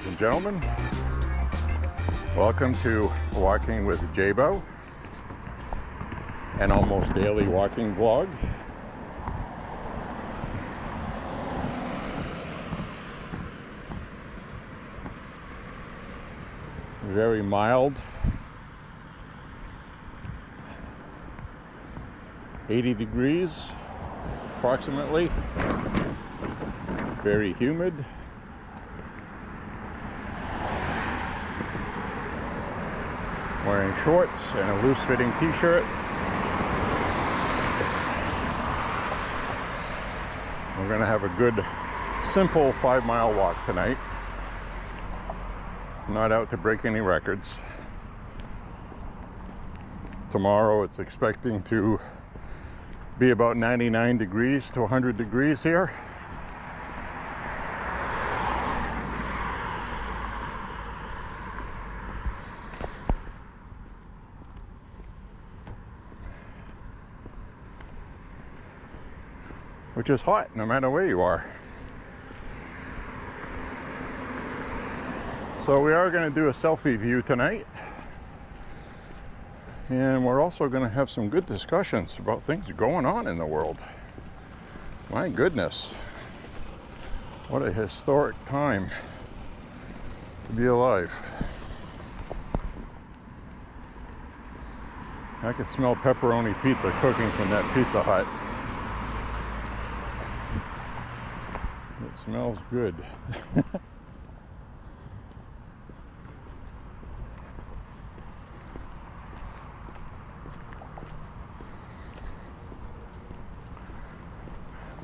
ladies and gentlemen. Welcome to Walking with J.Beau, an almost daily walking vlog. Very mild, 80 degrees approximately, very humid. Wearing shorts and a loose-fitting t-shirt. We're gonna have a good, simple 5-mile walk tonight. Not out to break any records. Tomorrow it's expecting to be about 99 degrees to 100 degrees here. Which is hot no matter where you are. So we are going to do a selfie view tonight. And we're also going to have some good discussions about things going on in the world. My goodness. What a historic time to be alive. I can smell pepperoni pizza cooking from that Pizza Hut. It smells good.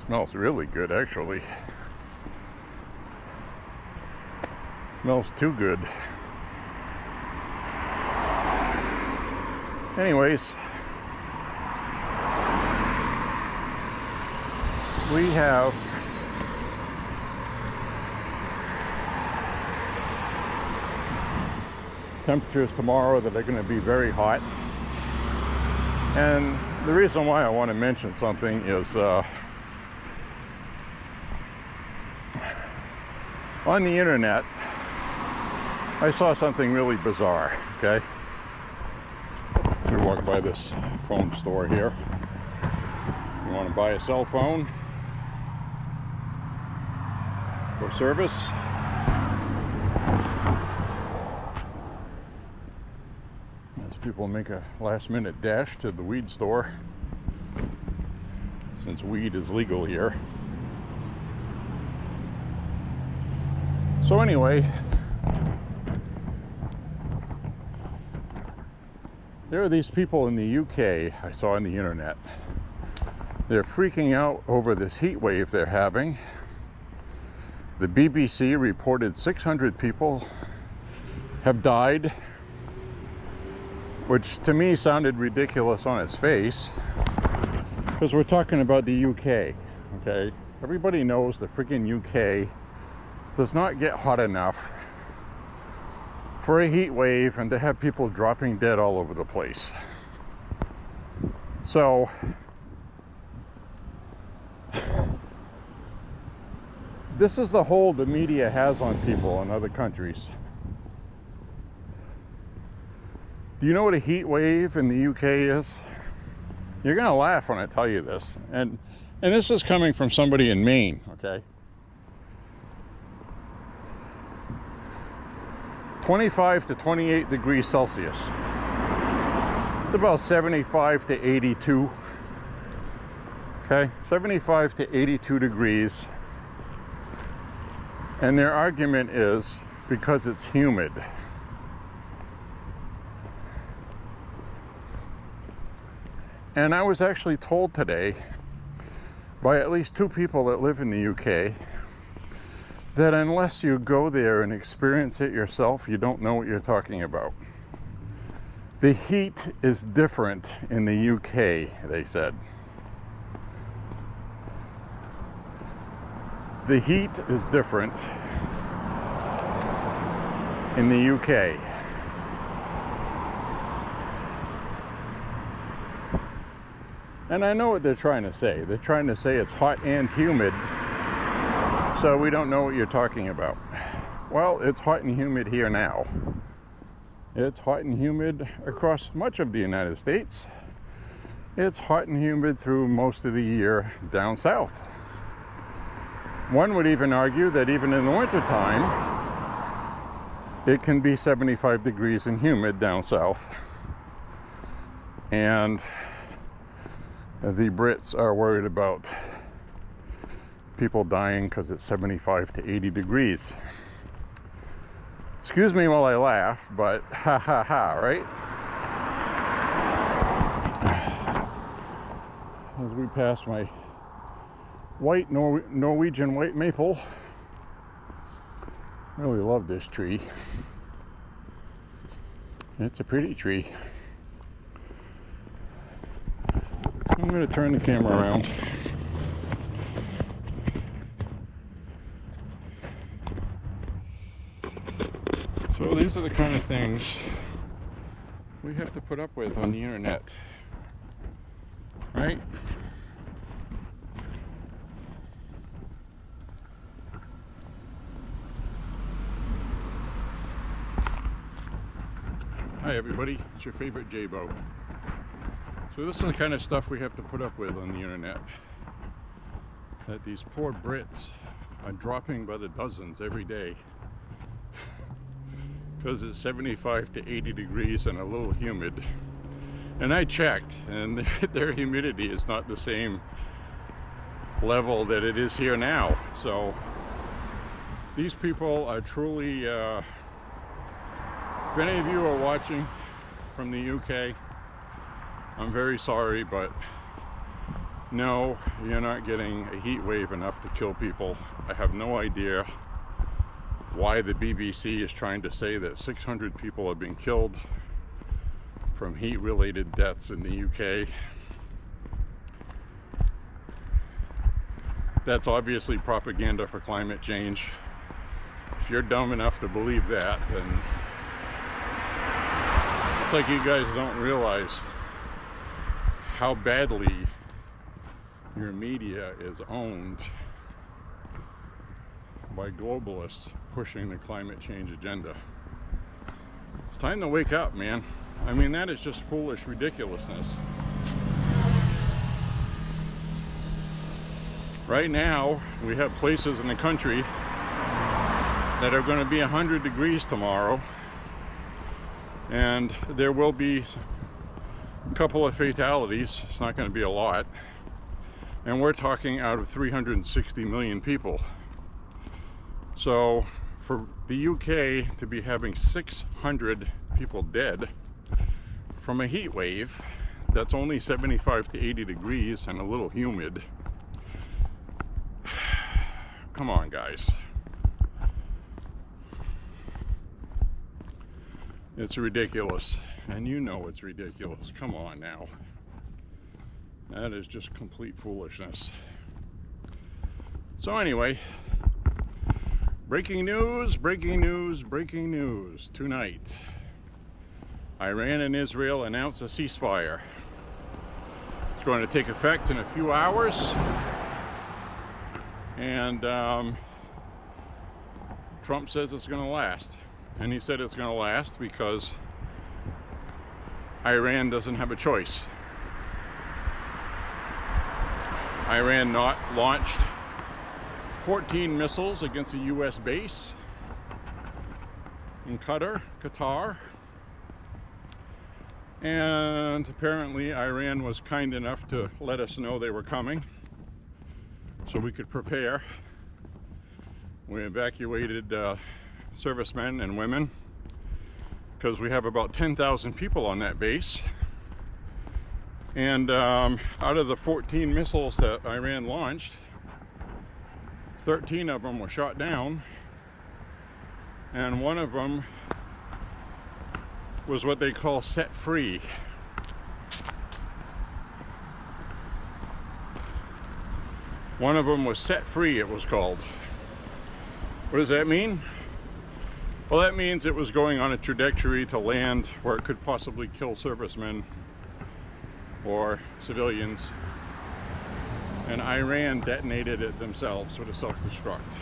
Smells really good, actually. It smells too good. Anyways, we have temperatures tomorrow that are going to be very hot. And the reason why I want to mention something is on the internet I saw something really bizarre. Okay, so we walk by this phone store here. You want to buy a cell phone for service, as people make a last-minute dash to the weed store, since weed is legal here. So anyway, there are these people in the UK I saw on the internet. They're freaking out over this heat wave they're having. The BBC reported 600 people have died, which to me sounded ridiculous on its face, because we're talking about the UK, okay? Everybody knows the freaking UK does not get hot enough for a heat wave and to have people dropping dead all over the place. So this is the hold the media has on people in other countries. Do you know what a heat wave in the UK is? You're gonna laugh when I tell you this, and this is coming from somebody in Maine, okay? 25 to 28 degrees Celsius. It's about 75 to 82. Okay, 75 to 82 degrees. And their argument is because it's humid. And I was actually told today by at least 2 people that live in the UK that unless you go there and experience it yourself, you don't know what you're talking about. The heat is different in the UK, they said. The heat is different in the UK. And I know what they're trying to say. They're trying to say it's hot and humid, so we don't know what you're talking about. Well, it's hot and humid here now. It's hot and humid across much of the United States. It's hot and humid through most of the year down south. One would even argue that even in the wintertime, it can be 75 degrees and humid down south. And the Brits are worried about people dying because it's 75 to 80 degrees. Excuse me while I laugh, but ha ha ha, right? As we pass my white Norwegian white maple. Really love this tree. It's a pretty tree. I'm going to turn the camera around. So these are the kind of things we have to put up with on the internet, right? Hi everybody, it's your favorite J.Beau. So this is the kind of stuff we have to put up with on the internet. That these poor Brits are dropping by the dozens every day. Because it's 75 to 80 degrees and a little humid. And I checked, and their humidity is not the same level that it is here now. So these people are truly, if any of you are watching from the UK, I'm very sorry, but no, you're not getting a heat wave enough to kill people. I have no idea why the BBC is trying to say that 600 people have been killed from heat-related deaths in the UK. That's obviously propaganda for climate change. If you're dumb enough to believe that, then it's like you guys don't realize how badly your media is owned by globalists pushing the climate change agenda. It's time to wake up, man. I mean, that is just foolish ridiculousness. Right now, we have places in the country that are going to be 100 degrees tomorrow, and there will be a couple of fatalities. It's not going to be a lot, and we're talking out of 360 million people. So for the UK to be having 600 people dead from a heat wave that's only 75 to 80 degrees and a little humid, come on guys. It's ridiculous, and you know it's ridiculous. Come on now. That is just complete foolishness. So anyway, breaking news, breaking news, breaking news. Tonight, Iran and Israel announced a ceasefire. It's going to take effect in a few hours. And Trump says it's going to last. And he said it's going to last because Iran doesn't have a choice. Iran launched 14 missiles against a U.S. base in Qatar. And apparently Iran was kind enough to let us know they were coming so we could prepare. We evacuated servicemen and women because we have about 10,000 people on that base. And out of the 14 missiles that Iran launched, 13 of them were shot down, and one of them was what they call set free. One of them was set free, it was called. What does that mean? Well, that means it was going on a trajectory to land where it could possibly kill servicemen or civilians, and Iran detonated it themselves with a self-destruct.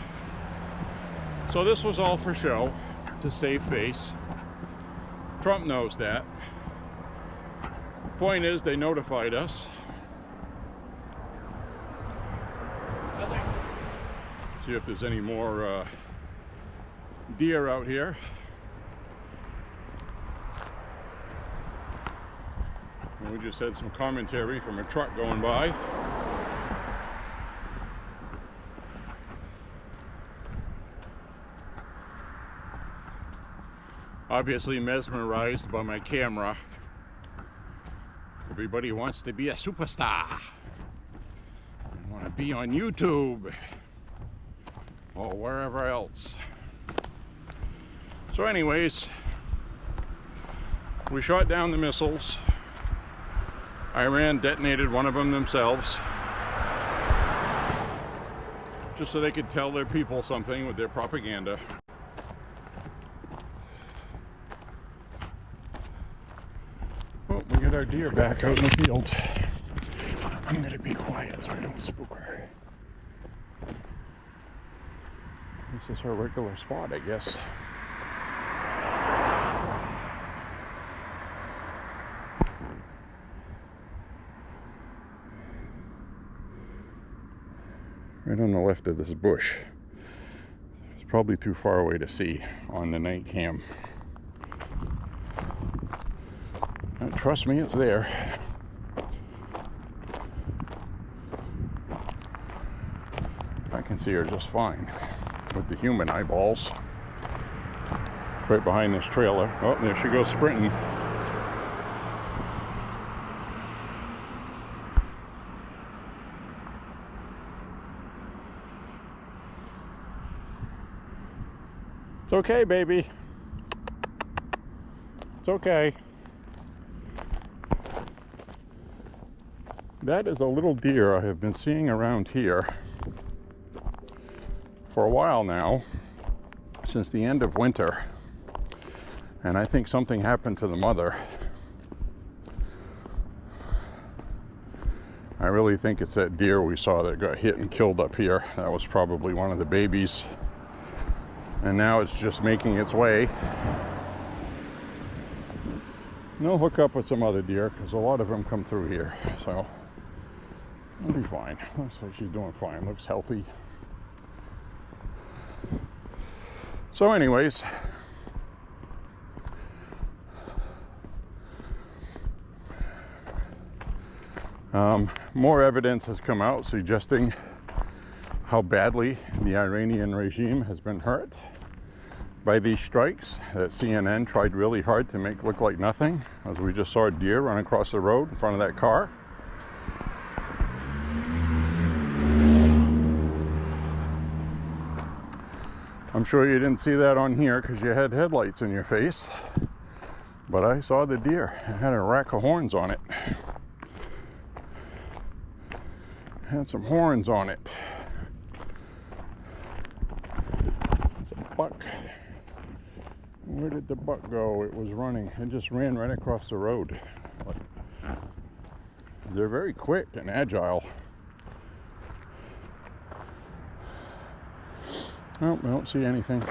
So this was all for show, to save face. Trump knows that. Point is, they notified us. See if there's any more deer out here. And we just had some commentary from a truck going by. Obviously mesmerized by my camera. Everybody wants to be a superstar. They want to be on YouTube or wherever else. So anyways, we shot down the missiles. Iran detonated one of them themselves, just so they could tell their people something with their propaganda. Oh, we get our deer back out in the field. I'm gonna be quiet so I don't spook her. This is her regular spot, I guess. Right on the left of this bush. It's probably too far away to see on the night cam. Trust me, it's there. I can see her just fine with the human eyeballs. Right behind this trailer. Oh, there she goes sprinting. It's okay, baby. It's okay. That is a little deer I have been seeing around here for a while now, since the end of winter. And I think something happened to the mother. I really think it's that deer we saw that got hit and killed up here. That was probably one of the babies. And now it's just making its way. And I'll hook up with some other deer because a lot of them come through here. So it'll be fine. Looks like she's doing fine. Looks healthy. So anyways, more evidence has come out suggesting how badly the Iranian regime has been hurt by these strikes that CNN tried really hard to make look like nothing, as we just saw a deer run across the road in front of that car. I'm sure you didn't see that on here because you had headlights in your face, but I saw the deer. It had a rack of horns on it. Had some horns on it. It's a buck. Where did the buck go? It was running. It just ran right across the road. They're very quick and agile. Oh, I don't see anything.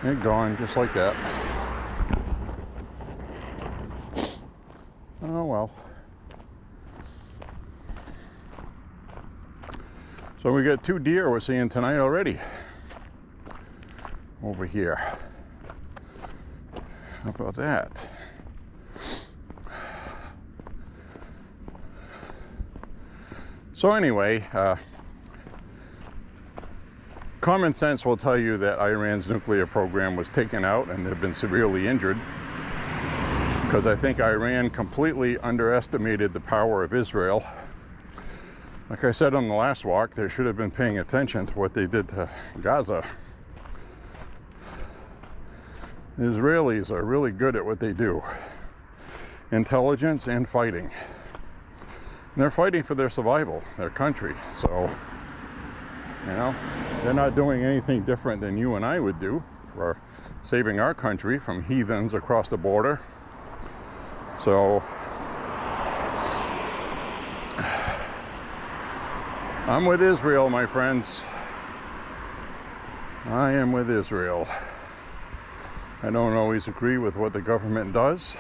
They're gone just like that. Oh well. So we got 2 deer we're seeing tonight already. Over here. How about that? So anyway, common sense will tell you that Iran's nuclear program was taken out and they've been severely injured, because I think Iran completely underestimated the power of Israel. Like I said on the last walk, they should have been paying attention to what they did to Gaza. The Israelis are really good at what they do. Intelligence and fighting. And they're fighting for their survival, their country. So, you know, they're not doing anything different than you and I would do for saving our country from heathens across the border. So, I'm with Israel, my friends. I am with Israel. I don't always agree with what the government does,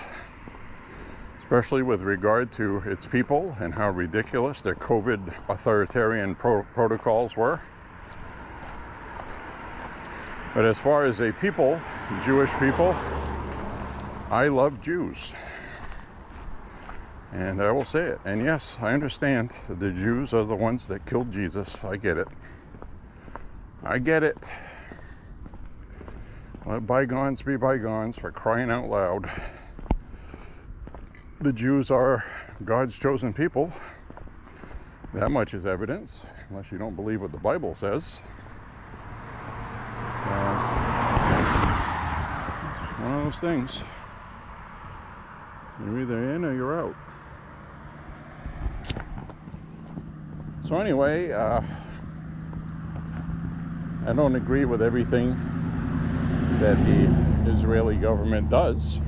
especially with regard to its people and how ridiculous their COVID authoritarian protocols were. But as far as a people, Jewish people, I love Jews. And I will say it. And yes, I understand that the Jews are the ones that killed Jesus. I get it. I get it. Let bygones be bygones, for crying out loud. The Jews are God's chosen people. That much is evidence, unless you don't believe what the Bible says. It's one of those things. You're either in or you're out. So anyway, I don't agree with everything that the Israeli government does.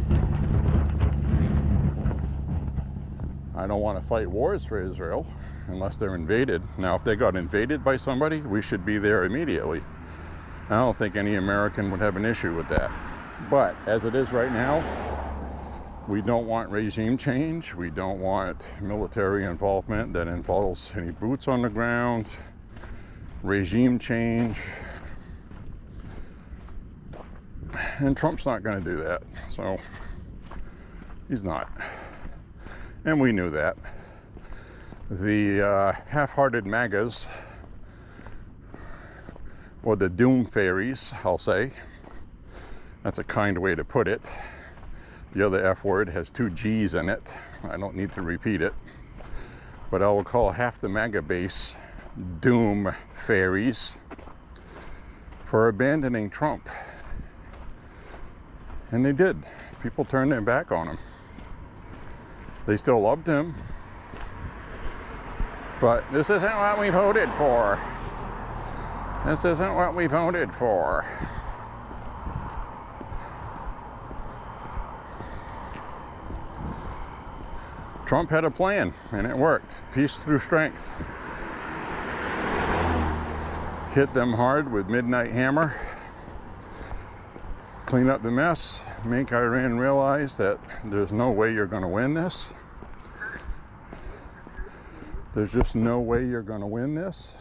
I don't want to fight wars for Israel unless they're invaded. Now, if they got invaded by somebody, we should be there immediately. I don't think any American would have an issue with that. But as it is right now, we don't want regime change. We don't want military involvement that involves any boots on the ground, regime change. And Trump's not going to do that. So he's not. And we knew that. The half-hearted MAGAs, or the doom fairies, I'll say. That's a kind way to put it. The other F word has 2 G's in it. I don't need to repeat it. But I will call half the MAGA base doom fairies for abandoning Trump. And they did. People turned their back on him. They still loved him. But this isn't what we voted for. This isn't what we voted for. Trump had a plan, and it worked. Peace through strength. Hit them hard with midnight hammer. Clean up the mess. Make Iran realize that there's no way you're going to win this. There's just no way you're going to win this.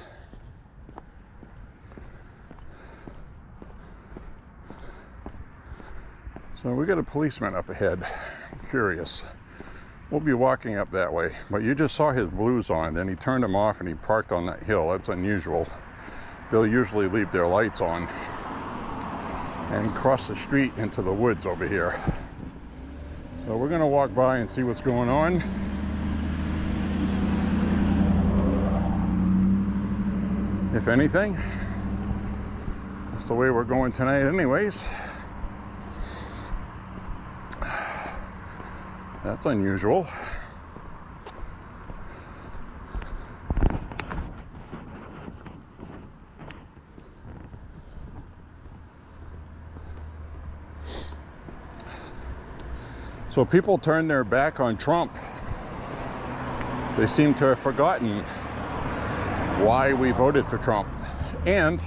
So we got a policeman up ahead. I'm curious. We'll be walking up that way. But you just saw his blues on, then he turned them off and he parked on that hill. That's unusual. They'll usually leave their lights on and cross the street into the woods over here. So we're going to walk by and see what's going on. If anything, that's the way we're going tonight anyways. That's unusual. So people turn their back on Trump. They seem to have forgotten why we voted for Trump. And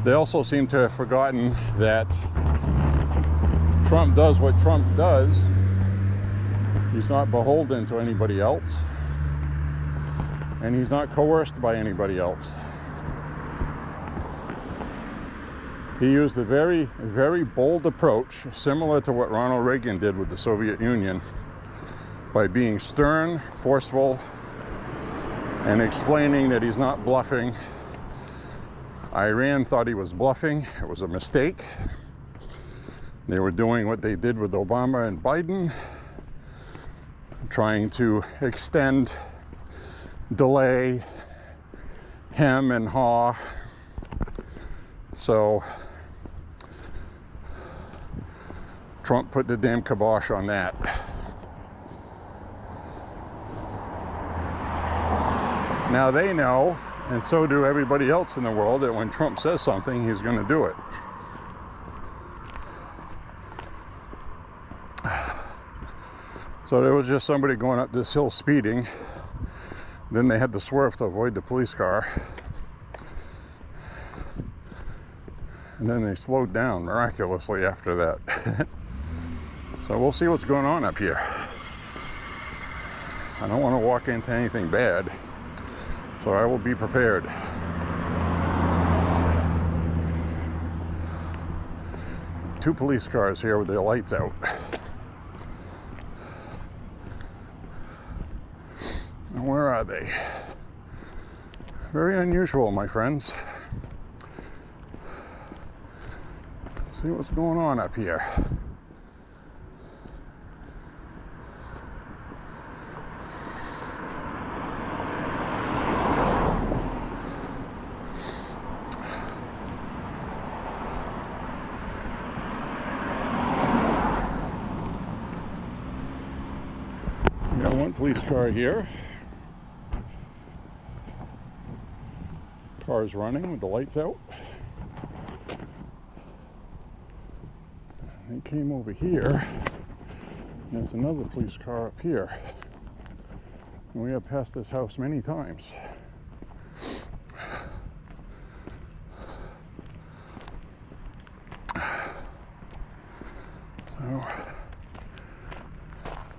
they also seem to have forgotten that Trump does what Trump does. He's not beholden to anybody else. And he's not coerced by anybody else. He used a very, very bold approach, similar to what Ronald Reagan did with the Soviet Union, by being stern, forceful, and explaining that he's not bluffing. Iran thought he was bluffing. It was a mistake. They were doing what they did with Obama and Biden, trying to extend, delay, hem and haw. So Trump put the damn kibosh on that. Now they know, and so do everybody else in the world, that when Trump says something, he's going to do it. So there was just somebody going up this hill speeding. Then they had to swerve to avoid the police car. And then they slowed down miraculously after that. So we'll see what's going on up here. I don't want to walk into anything bad, so I will be prepared. Two police cars here with their lights out. And where are they? Very unusual, my friends. See what's going on up here. We got one police car here. Car's running with the lights out. They came over here. There's another police car up here. And we have passed this house many times. So,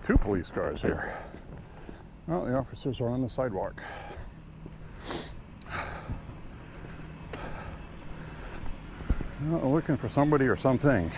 two police cars here. Well, the officers are on the sidewalk. Well, looking for somebody or something.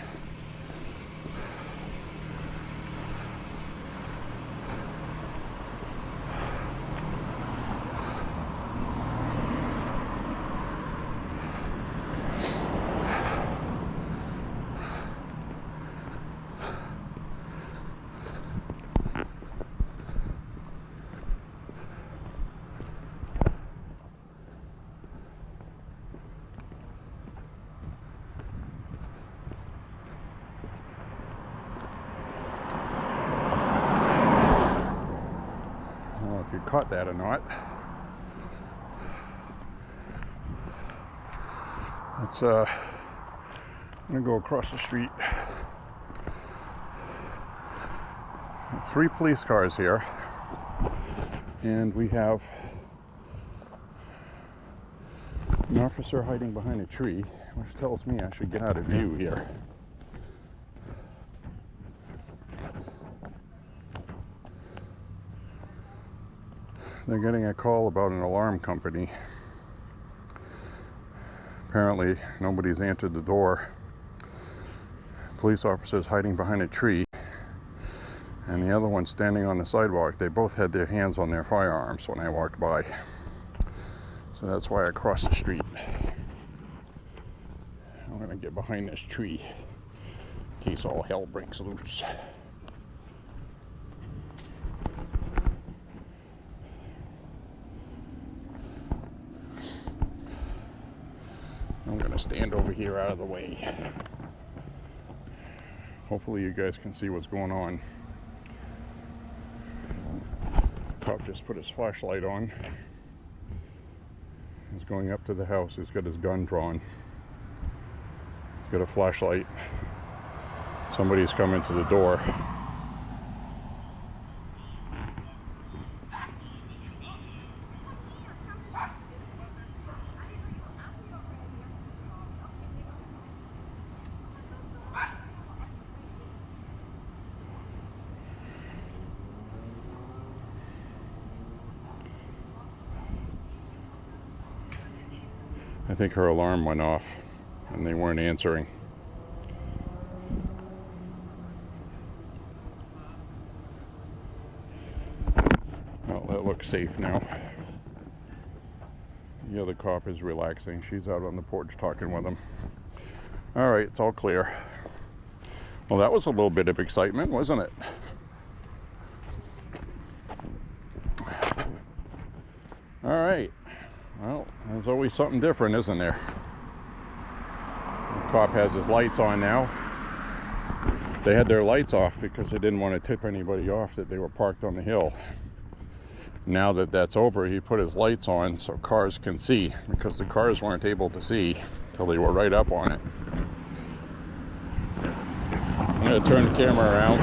If you caught that or not. Let's I'm gonna go across the street. Three police cars here, and we have an officer hiding behind a tree, which tells me I should get out of view here. They're getting a call about an alarm company. Apparently, nobody's answered the door. Police officers hiding behind a tree, and the other one standing on the sidewalk. They both had their hands on their firearms when I walked by. So that's why I crossed the street. I'm gonna get behind this tree in case all hell breaks loose. I'm gonna stand over here out of the way. Hopefully you guys can see what's going on. Cop just put his flashlight on. He's going up to the house. He's got his gun drawn. He's got a flashlight. Somebody's coming to the door. I think her alarm went off and they weren't answering. Well, that looks safe now. The other cop is relaxing. She's out on the porch talking with him. All right, it's all clear. Well, that was a little bit of excitement, wasn't it? All right. Well, there's always something different, isn't there? The cop has his lights on now. They had their lights off because they didn't want to tip anybody off that they were parked on the hill. Now that that's over, he put his lights on so cars can see, because the cars weren't able to see till they were right up on it. I'm going to turn the camera around.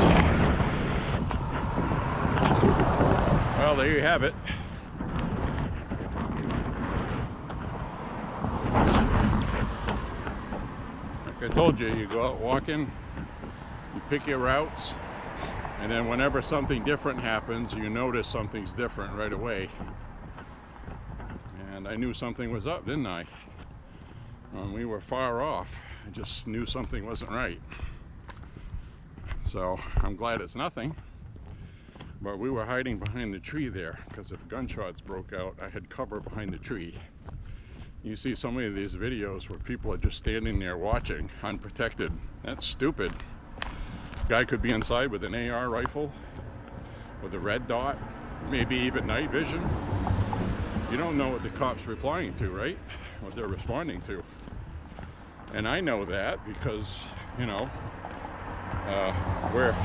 Well, there you have it. Like I told you, you go out walking, you pick your routes, and then whenever something different happens, you notice something's different right away. And I knew something was up, didn't I? When we were far off, I just knew something wasn't right. So I'm glad it's nothing. But we were hiding behind the tree there, because if gunshots broke out, I had cover behind the tree. You see so many of these videos where people are just standing there watching, unprotected. That's stupid. Guy could be inside with an AR rifle, with a red dot, maybe even night vision. You don't know what the cop's replying to, right? What they're responding to. And I know that because, you know, we're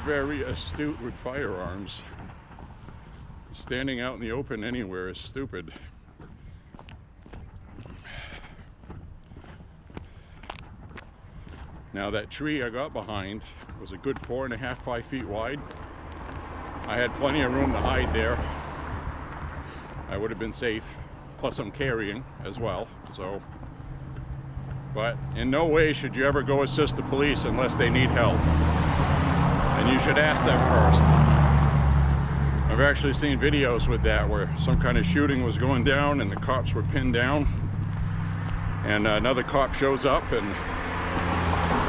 very astute with firearms. Standing out in the open anywhere is stupid. Now that tree I got behind was a good 4.5, 5 feet wide. I had plenty of room to hide there. I would have been safe. Plus I'm carrying as well, so. But in no way should you ever go assist the police unless they need help. And you should ask them first. I've actually seen videos with that where some kind of shooting was going down and the cops were pinned down. And another cop shows up and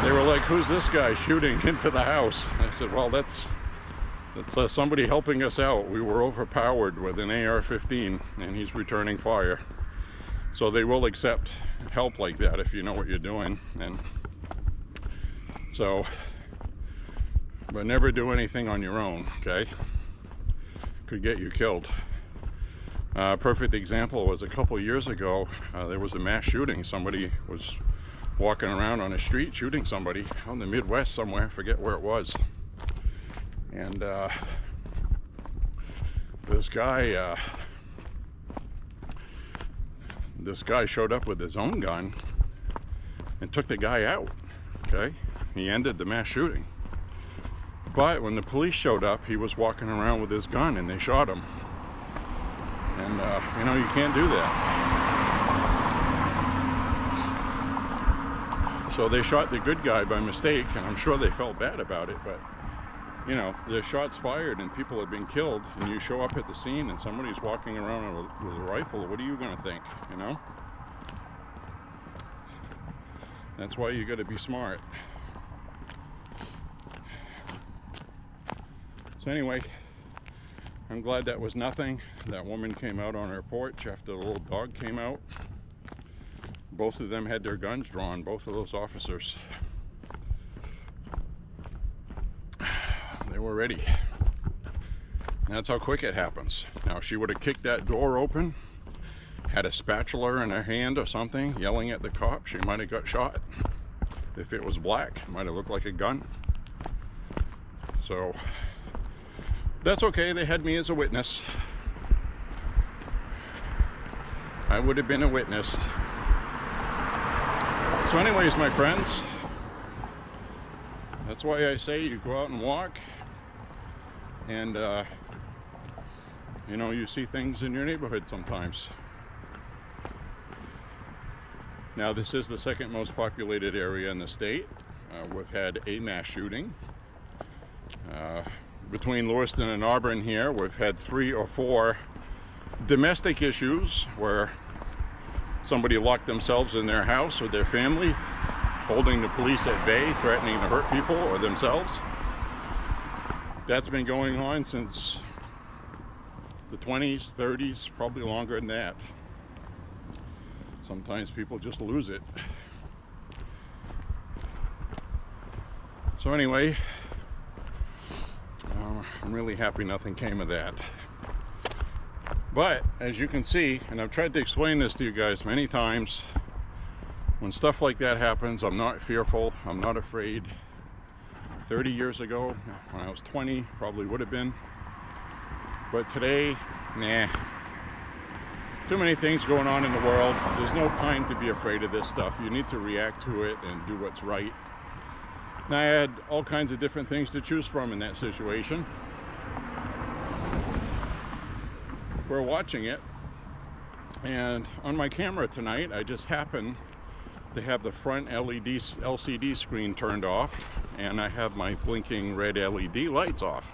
they were like, "Who's this guy shooting into the house?" And I said, "Well, that's somebody helping us out. We were overpowered with an AR-15 and he's returning fire." So they will accept help like that if you know what you're doing. And so, but never do anything on your own, okay? Could get you killed. Perfect example was a couple years ago, there was a mass shooting. Somebody was walking around on a street shooting somebody out in the Midwest somewhere, I forget where it was. And this guy showed up with his own gun and took the guy out, okay? He ended the mass shooting. But when the police showed up, he was walking around with his gun and they shot him. And you know, you can't do that. So they shot the good guy by mistake, and I'm sure they felt bad about it, but you know, there's shots fired and people have been killed, and you show up at the scene and somebody's walking around with a rifle, what are you going to think, you know? That's why you got to be smart. So anyway, I'm glad that was nothing. That woman came out on her porch after the little dog came out. Both of them had their guns drawn, both of those officers. They were ready. And that's how quick it happens. Now, if she would have kicked that door open, had a spatula in her hand or something, yelling at the cop, she might have got shot. If it was black, it might have looked like a gun. So, that's okay, they had me as a witness. I would have been a witness. So anyways, my friends, that's why I say you go out and walk and you know, you see things in your neighborhood sometimes. Now, this is the second most populated area in the state. We've had a mass shooting. Between Lewiston and Auburn here, we've had 3 or 4 domestic issues where somebody locked themselves in their house with their family, holding the police at bay, threatening to hurt people or themselves. That's been going on since the 20s, 30s, probably longer than that. Sometimes people just lose it. So anyway, I'm really happy nothing came of that. But as you can see, and I've tried to explain this to you guys many times, when stuff like that happens, I'm not fearful, I'm not afraid. 30 years ago, when I was 20, probably would have been. But today, nah. Too many things going on in the world. There's no time to be afraid of this stuff. You need to react to it and do what's right. And I had all kinds of different things to choose from in that situation. We're watching it, and on my camera tonight, I just happened They have the front LCD screen turned off, and I have my blinking red LED lights off.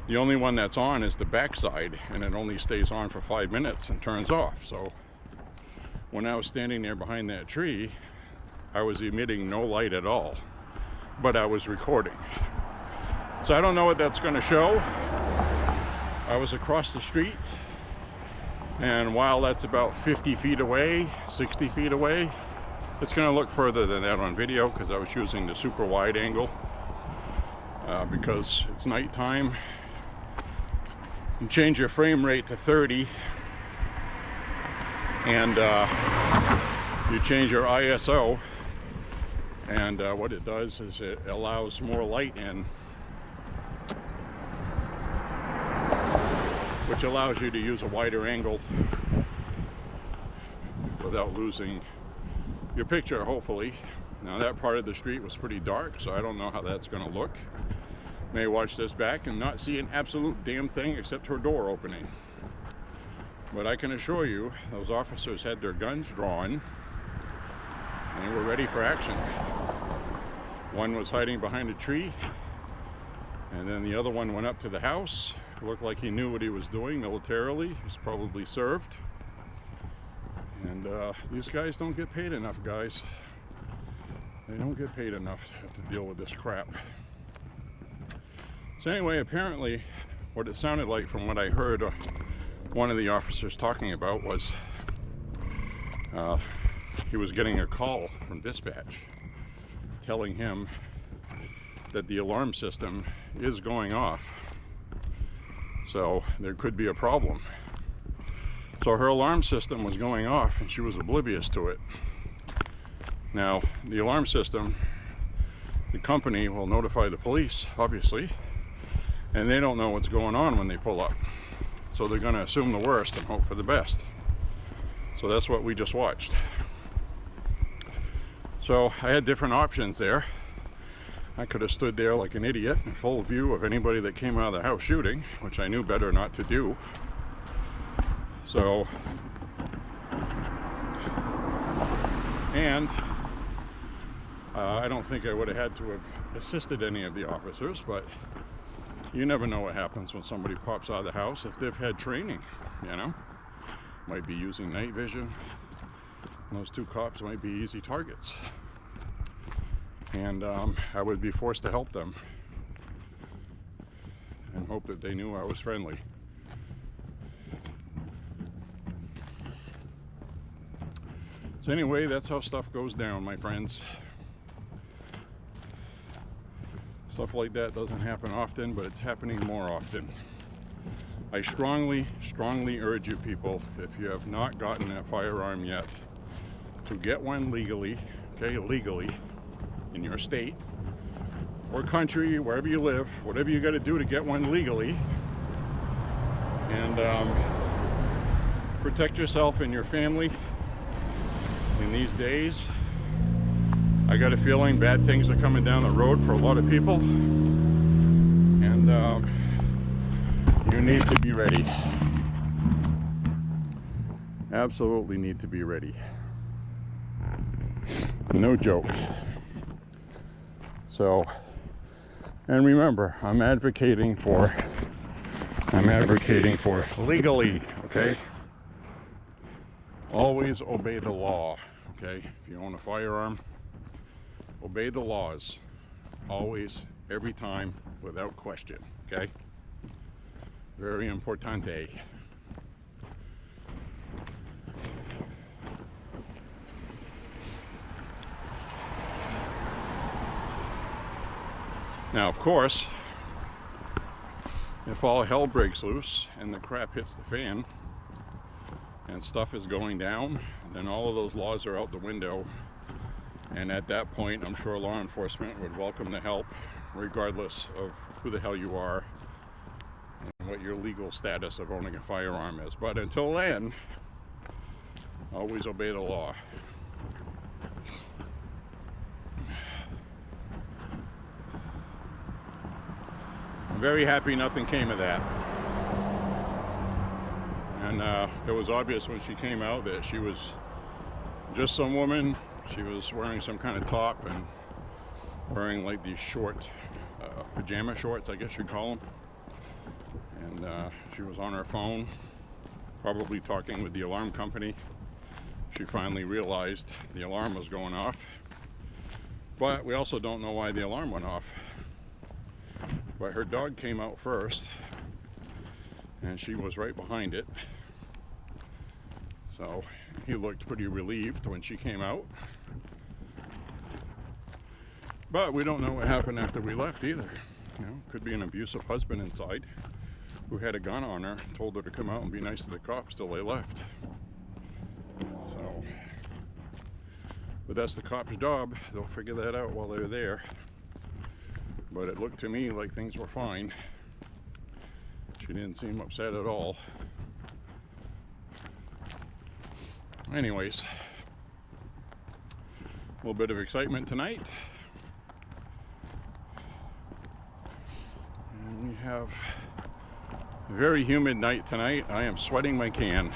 The only one that's on is the back side, and it only stays on for 5 minutes and turns off. So when I was standing there behind that tree, I was emitting no light at all, but I was recording. So I don't know what that's going to show. I was across the street, and while that's about 50 feet away, 60 feet away, it's going to look further than that on video because I was using the super wide angle because it's nighttime. You change your frame rate to 30 and you change your ISO, and what it does is it allows more light in, which allows you to use a wider angle without losing your picture, hopefully. Now that part of the street was pretty dark, so I don't know how that's going to look. May watch this back and not see an absolute damn thing except her door opening. But I can assure you, those officers had their guns drawn and they were ready for action. One was hiding behind a tree, and then the other one went up to the house. It looked like he knew what he was doing militarily. He's probably served. And these guys don't get paid enough, guys. They don't get paid enough to have to deal with this crap. So anyway, apparently what it sounded like from what I heard one of the officers talking about was he was getting a call from dispatch telling him that the alarm system is going off. So there could be a problem. So her alarm system was going off and she was oblivious to it. Now, the alarm system, the company will notify the police, obviously, and they don't know what's going on when they pull up. So they're going to assume the worst and hope for the best. So that's what we just watched. So I had different options there. I could have stood there like an idiot in full view of anybody that came out of the house shooting, which I knew better not to do. So, and I don't think I would have had to have assisted any of the officers, but you never know what happens when somebody pops out of the house if they've had training, you know. Might be using night vision. Those two cops might be easy targets. And I would be forced to help them and hope that they knew I was friendly. So anyway, that's how stuff goes down, my friends. Stuff like that doesn't happen often, but it's happening more often. I strongly, strongly urge you people, if you have not gotten a firearm yet, to get one legally, okay, legally, in your state or country, wherever you live, whatever you got to do to get one legally, and protect yourself and your family in these days. I got a feeling bad things are coming down the road for a lot of people, and you need to be ready. Absolutely need to be ready. No joke. So, and remember, I'm advocating for legally, okay? Always obey the law, okay? If you own a firearm, obey the laws. Always, every time, without question, okay? Very importante. Now, of course, if all hell breaks loose and the crap hits the fan and stuff is going down, then all of those laws are out the window. And at that point, I'm sure law enforcement would welcome the help, regardless of who the hell you are and what your legal status of owning a firearm is. But until then, always obey the law. I'm very happy nothing came of that. And it was obvious when she came out that she was just some woman She was wearing some kind of top and wearing like these short pajama shorts, I guess you'd call them. And she was on her phone, probably talking with the alarm company. She finally realized the alarm was going off, but we also don't know why the alarm went off. But her dog came out first, and she was right behind it. So he looked pretty relieved when she came out. But we don't know what happened after we left either. You know, could be an abusive husband inside who had a gun on her, told her to come out and be nice to the cops till they left. So, but that's the cops' job. They'll figure that out while they're there. But it looked to me like things were fine. She didn't seem upset at all. Anyways, a little bit of excitement tonight. And we have a very humid night tonight. I am sweating my can.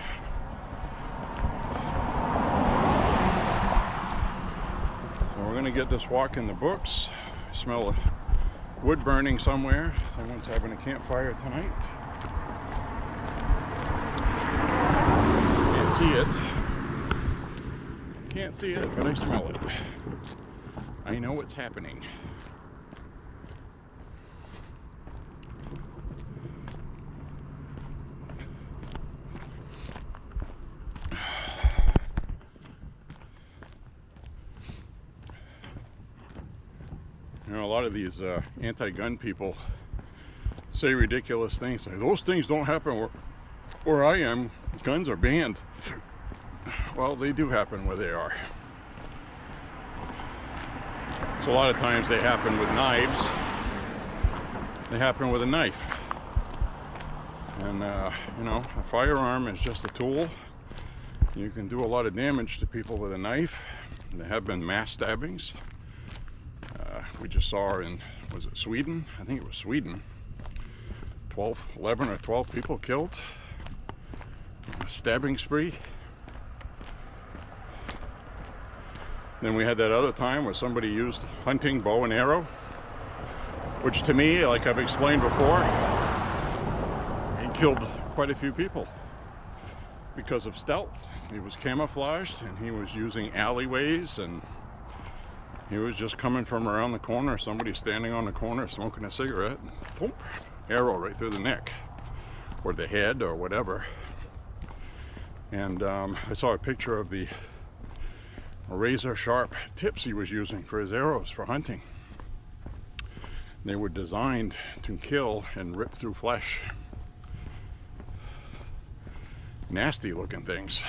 So we're going to get this walk in the books. I smell wood burning somewhere. Someone's having a campfire tonight. Can't see it. Can't see it, but I smell it. I know what's happening. You know, a lot of these anti-gun people say ridiculous things like, those things don't happen where I am. Guns are banned. Well, they do happen where they are. So a lot of times they happen with knives. They happen with a knife. And, you know, a firearm is just a tool. You can do a lot of damage to people with a knife. There have been mass stabbings. We just saw in, was it Sweden? I think it was Sweden. 11 or 12 people killed. A stabbing spree. Then we had that other time where somebody used hunting bow and arrow, which to me, like I've explained before, he killed quite a few people because of stealth. He was camouflaged and he was using alleyways, and he was just coming from around the corner, somebody standing on the corner smoking a cigarette, and thump, arrow right through the neck or the head or whatever. And I saw a picture of the razor sharp tips he was using for his arrows for hunting. They were designed to kill and rip through flesh. Nasty looking things.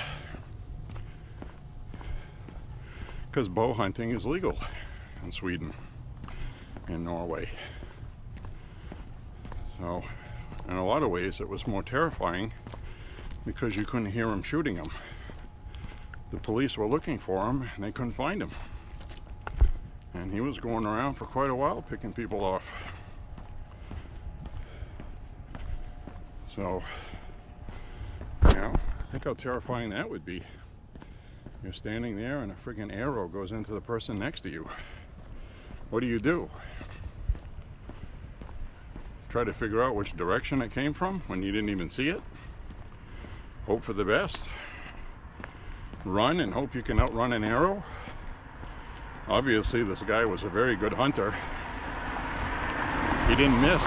Because bow hunting is legal in Sweden and Norway. So in a lot of ways it was more terrifying because you couldn't hear them shooting them. The police were looking for him and they couldn't find him. And he was going around for quite a while picking people off. So, you know, think how terrifying that would be. You're standing there and a friggin' arrow goes into the person next to you. What do you do? Try to figure out which direction it came from when you didn't even see it? Hope for the best? Run and hope you can outrun an arrow? Obviously this guy was a very good hunter. He didn't miss.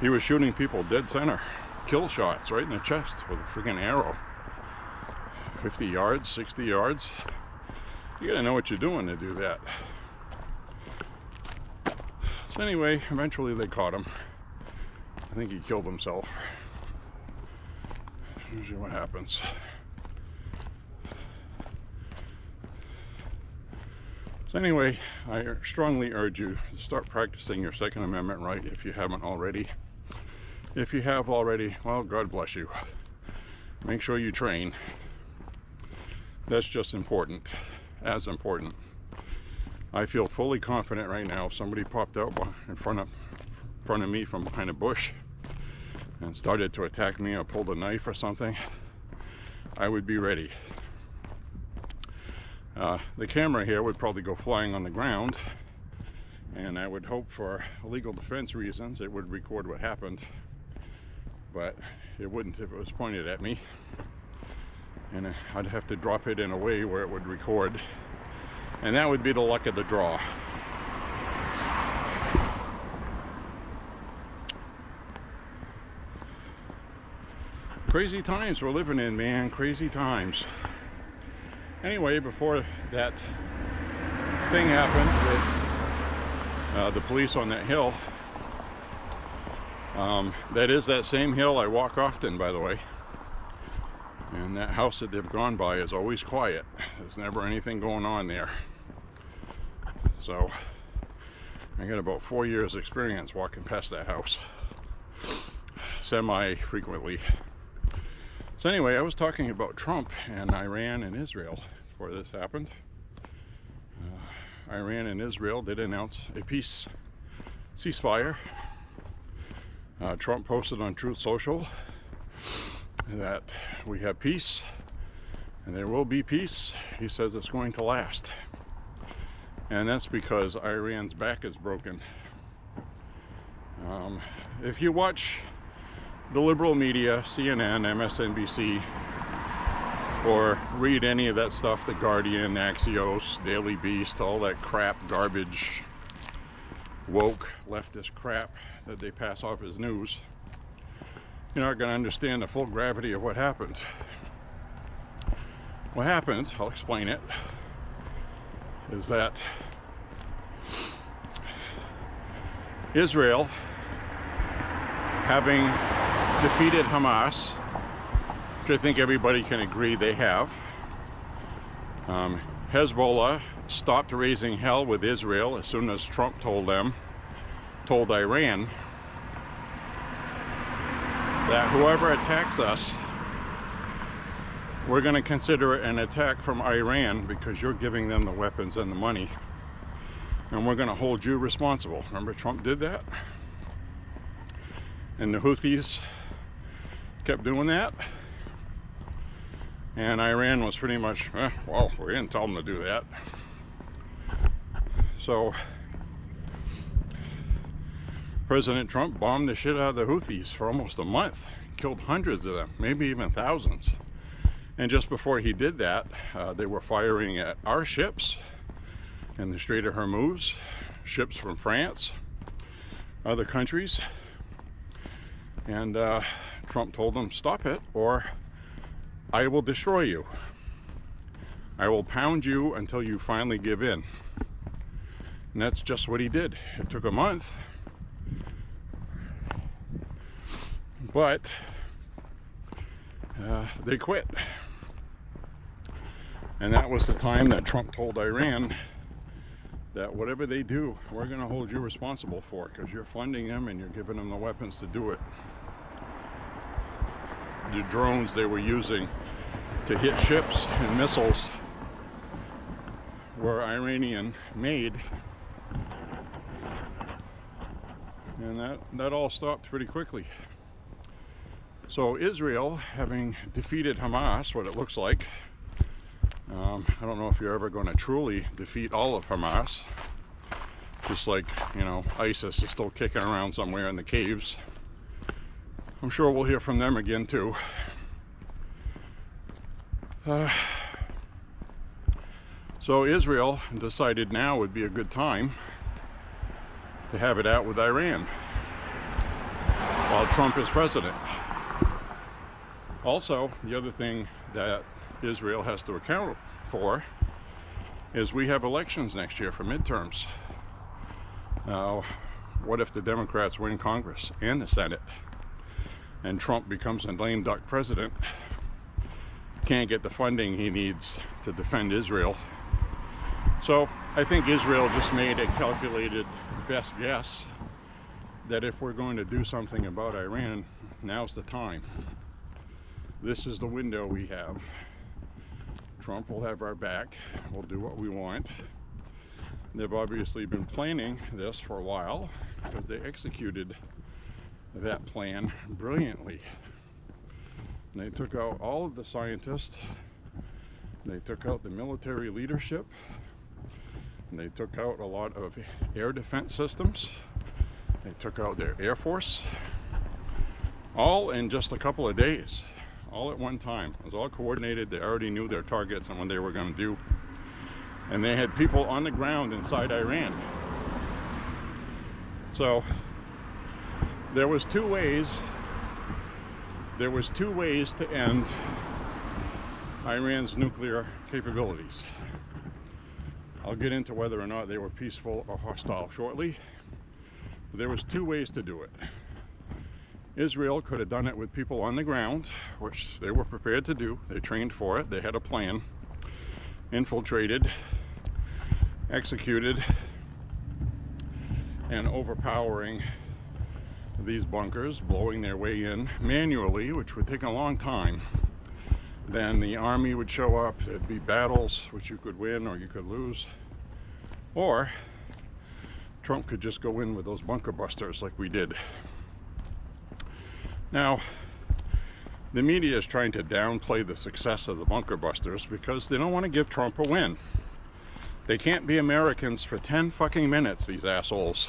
He was shooting people dead center. Kill shots right in the chest with a friggin' arrow. 50 yards, 60 yards. You gotta know what you're doing to do that. So anyway, eventually they caught him. I think he killed himself. Usually what happens. So anyway, I strongly urge you to start practicing your Second Amendment right if you haven't already. If you have already, well, God bless you. Make sure you train. That's just important, as important. I feel fully confident right now if somebody popped out in front of me from behind a bush and started to attack me or pulled a knife or something, I would be ready. The camera here would probably go flying on the ground, and I would hope for legal defense reasons it would record what happened, but it wouldn't if it was pointed at me, and I'd have to drop it in a way where it would record, and that would be the luck of the draw. Crazy times we're living in, man. Crazy times. Anyway, before that thing happened with the police on that hill, that is that same hill I walk often, by the way. And that house that they've gone by is always quiet. There's never anything going on there. So I got about 4 years experience walking past that house semi-frequently. So anyway, I was talking about Trump and Iran and Israel before this happened. Iran and Israel did announce a peace ceasefire. Trump posted on Truth Social that we have peace and there will be peace. He says it's going to last. And that's because Iran's back is broken. If you watch the liberal media, CNN, MSNBC, or read any of that stuff, The Guardian, Axios, Daily Beast, all that crap, garbage, woke, leftist crap that they pass off as news, you're not going to understand the full gravity of what happened. What happened, I'll explain it, is that Israel, having defeated Hamas, which I think everybody can agree they have, Hezbollah stopped raising hell with Israel as soon as Trump told Iran that whoever attacks us, we're going to consider it an attack from Iran because you're giving them the weapons and the money, and we're going to hold you responsible. Remember, Trump did that? And the Houthis kept doing that, and Iran was pretty much, well, we didn't tell them to do that. So President Trump bombed the shit out of the Houthis for almost a month, killed hundreds of them, maybe even thousands. And just before he did that, they were firing at our ships in the Strait of Hormuz, ships from France, other countries. And Trump told them, stop it, or I will destroy you. I will pound you until you finally give in. And that's just what he did. It took a month, but they quit. And that was the time that Trump told Iran that whatever they do, we're going to hold you responsible for, because you're funding them and you're giving them the weapons to do it. The drones they were using to hit ships and missiles were Iranian made, and that all stopped pretty quickly. So Israel, having defeated Hamas, what it looks like, I don't know if you're ever going to truly defeat all of Hamas, just like, you know, ISIS is still kicking around somewhere in the caves. I'm sure we'll hear from them again too. So Israel decided now would be a good time to have it out with Iran while Trump is president. Also, the other thing that Israel has to account for is we have elections next year for midterms. Now, what if the Democrats win Congress and the Senate, and Trump becomes a lame duck president, can't get the funding he needs to defend Israel? So I think Israel just made a calculated best guess that if we're going to do something about Iran, now's the time. This is the window we have. Trump will have our back. We'll do what we want. They've obviously been planning this for a while because they executed that plan brilliantly. And they took out all of the scientists They took out the military leadership. And they took out a lot of air defense systems. They took out their Air Force. All in just a couple of days. All at one time. It was all coordinated. They already knew their targets and what they were going to do. And they had people on the ground inside Iran. So there was two ways to end Iran's nuclear capabilities. I'll get into whether or not they were peaceful or hostile shortly. But there was two ways to do it. Israel could have done it with people on the ground, which they were prepared to do. They trained for it. They had a plan. Infiltrated, executed, and overpowering these bunkers, blowing their way in manually, which would take a long time. Then the army would show up. There'd be battles which you could win or you could lose. Or Trump could just go in with those bunker busters like we did. Now, the media is trying to downplay the success of the bunker busters because they don't want to give Trump a win. They can't be Americans for 10 fucking minutes, these assholes.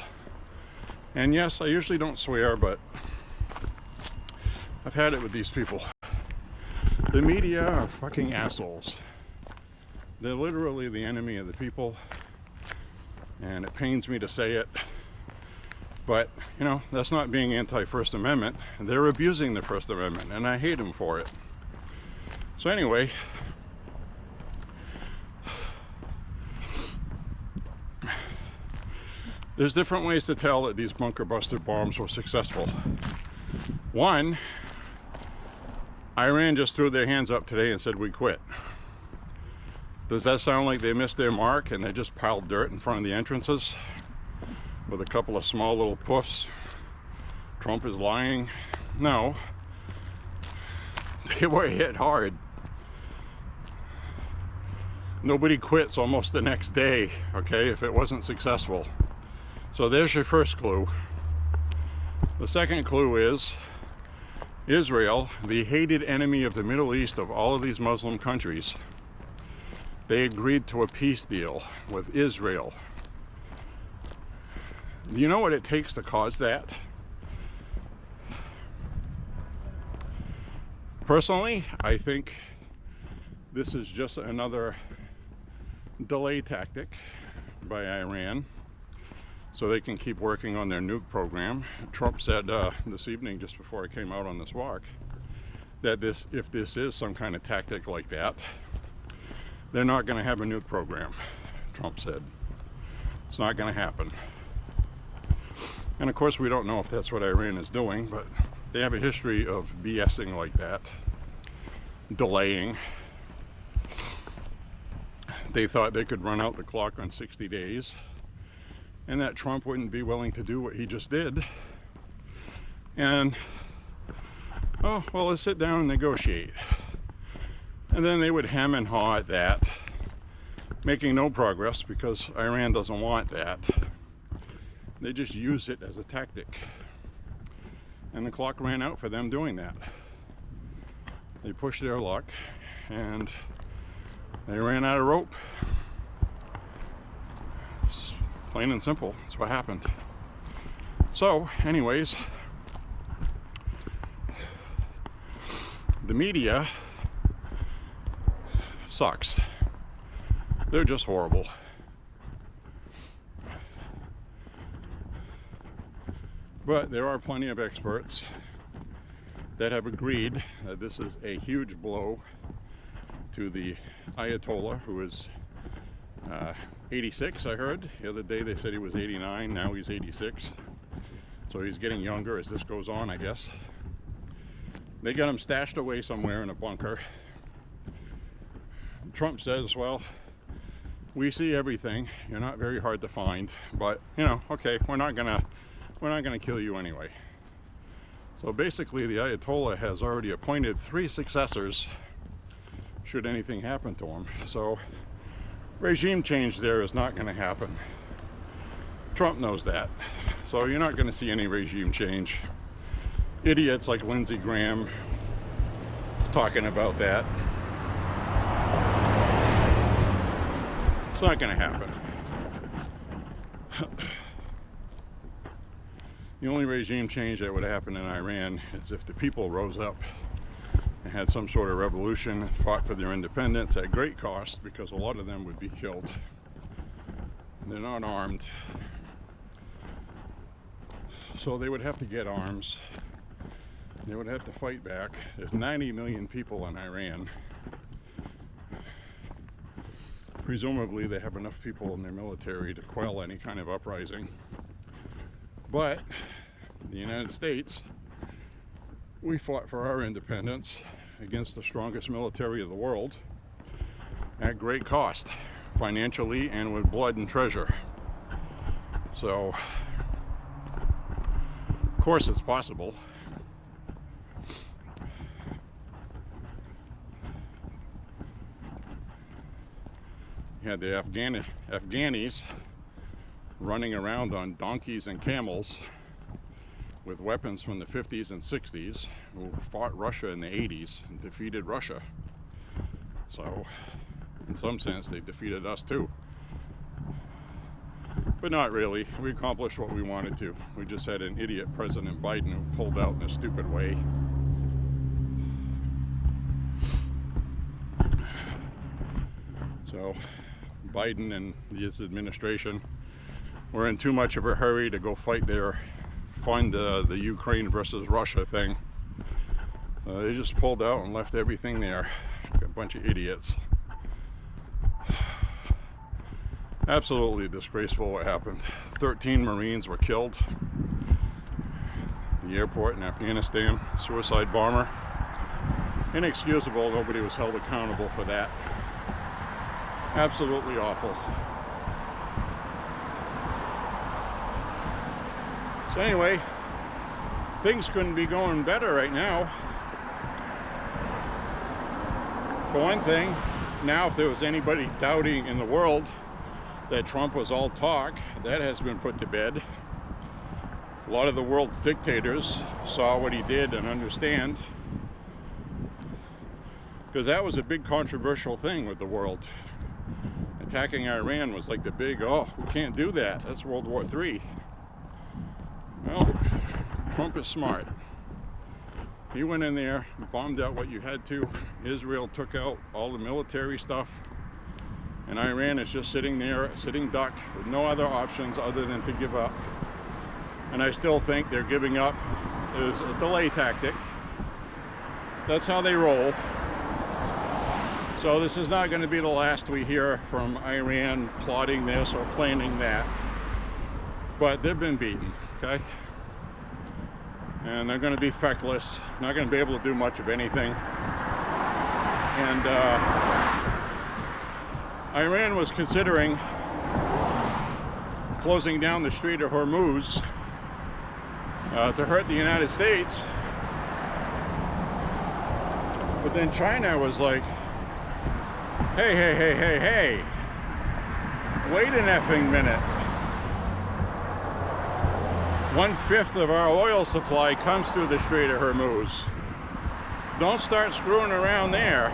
And yes, I usually don't swear, but I've had it with these people. The media are fucking assholes. They're literally the enemy of the people. And it pains me to say it. But, you know, that's not being anti-First Amendment. They're abusing the First Amendment, and I hate them for it. So anyway, there's different ways to tell that these bunker buster bombs were successful. One, Iran just threw their hands up today and said, we quit. Does that sound like they missed their mark and they just piled dirt in front of the entrances with a couple of small little puffs? Trump is lying? No. They were hit hard. Nobody quits almost the next day, okay, if it wasn't successful. So there's your first clue. The second clue is Israel, the hated enemy of the Middle East of all of these Muslim countries, they agreed to a peace deal with Israel. Do you know what it takes to cause that? Personally, I think this is just another delay tactic by Iran so they can keep working on their nuke program. Trump said this evening, just before I came out on this walk, that if this is some kind of tactic like that, they're not going to have a nuke program, Trump said. It's not going to happen. And of course we don't know if that's what Iran is doing, but they have a history of BSing like that, delaying. They thought they could run out the clock on 60 days and that Trump wouldn't be willing to do what he just did. And, oh, well, let's sit down and negotiate. And then they would hem and haw at that, making no progress because Iran doesn't want that. They just use it as a tactic. And the clock ran out for them doing that. They pushed their luck and they ran out of rope. It's plain and simple. That's what happened. So, anyways, the media sucks. They're just horrible. But there are plenty of experts that have agreed that this is a huge blow to the Ayatollah, who is 86, I heard. The other day they said he was 89, now he's 86. So he's getting younger as this goes on, I guess. They got him stashed away somewhere in a bunker. Trump says, well, we see everything. You're not very hard to find, but, you know, okay, we're not gonna kill you anyway. So basically the Ayatollah has already appointed 3 successors should anything happen to him. So regime change there is not going to happen. Trump knows that. So you're not going to see any regime change. Idiots like Lindsey Graham is talking about that. It's not going to happen. The only regime change that would happen in Iran is if the people rose up and had some sort of revolution, fought for their independence at great cost, because a lot of them would be killed. They're not armed, so they would have to get arms. They would have to fight back. There's 90 million people in Iran. Presumably they have enough people in their military to quell any kind of uprising. But the United States, we fought for our independence against the strongest military of the world at great cost, financially and with blood and treasure. So, of course it's possible. You had the Afghanis running around on donkeys and camels with weapons from the 50s and 60s, who fought Russia in the 80s and defeated Russia. So, in some sense, they defeated us too. But not really. We accomplished what we wanted to. We just had an idiot President Biden who pulled out in a stupid way. So, Biden and his administration were in too much of a hurry to go fund the Ukraine versus Russia thing. They just pulled out and left everything there. A bunch of idiots. Absolutely disgraceful what happened. 13 Marines were killed in the airport in Afghanistan. Suicide bomber. Inexcusable. Nobody was held accountable for that. Absolutely awful. So anyway, things couldn't be going better right now. For one thing, now if there was anybody doubting in the world that Trump was all talk, that has been put to bed. A lot of the world's dictators saw what he did and understand, because that was a big controversial thing with the world. Attacking Iran was like the big, oh, we can't do that. That's World War III. Well, Trump is smart. He went in there, bombed out what you had to. Israel took out all the military stuff. And Iran is just sitting there, sitting duck, with no other options other than to give up. And I still think they're giving up is a delay tactic. That's how they roll. So this is not going to be the last we hear from Iran plotting this or planning that. But they've been beaten, okay? And they're going to be feckless, not going to be able to do much of anything. And Iran was considering closing down the Strait of Hormuz to hurt the United States. But then China was like, hey, wait an effing minute. 1/5 of our oil supply comes through the Strait of Hormuz. Don't start screwing around there.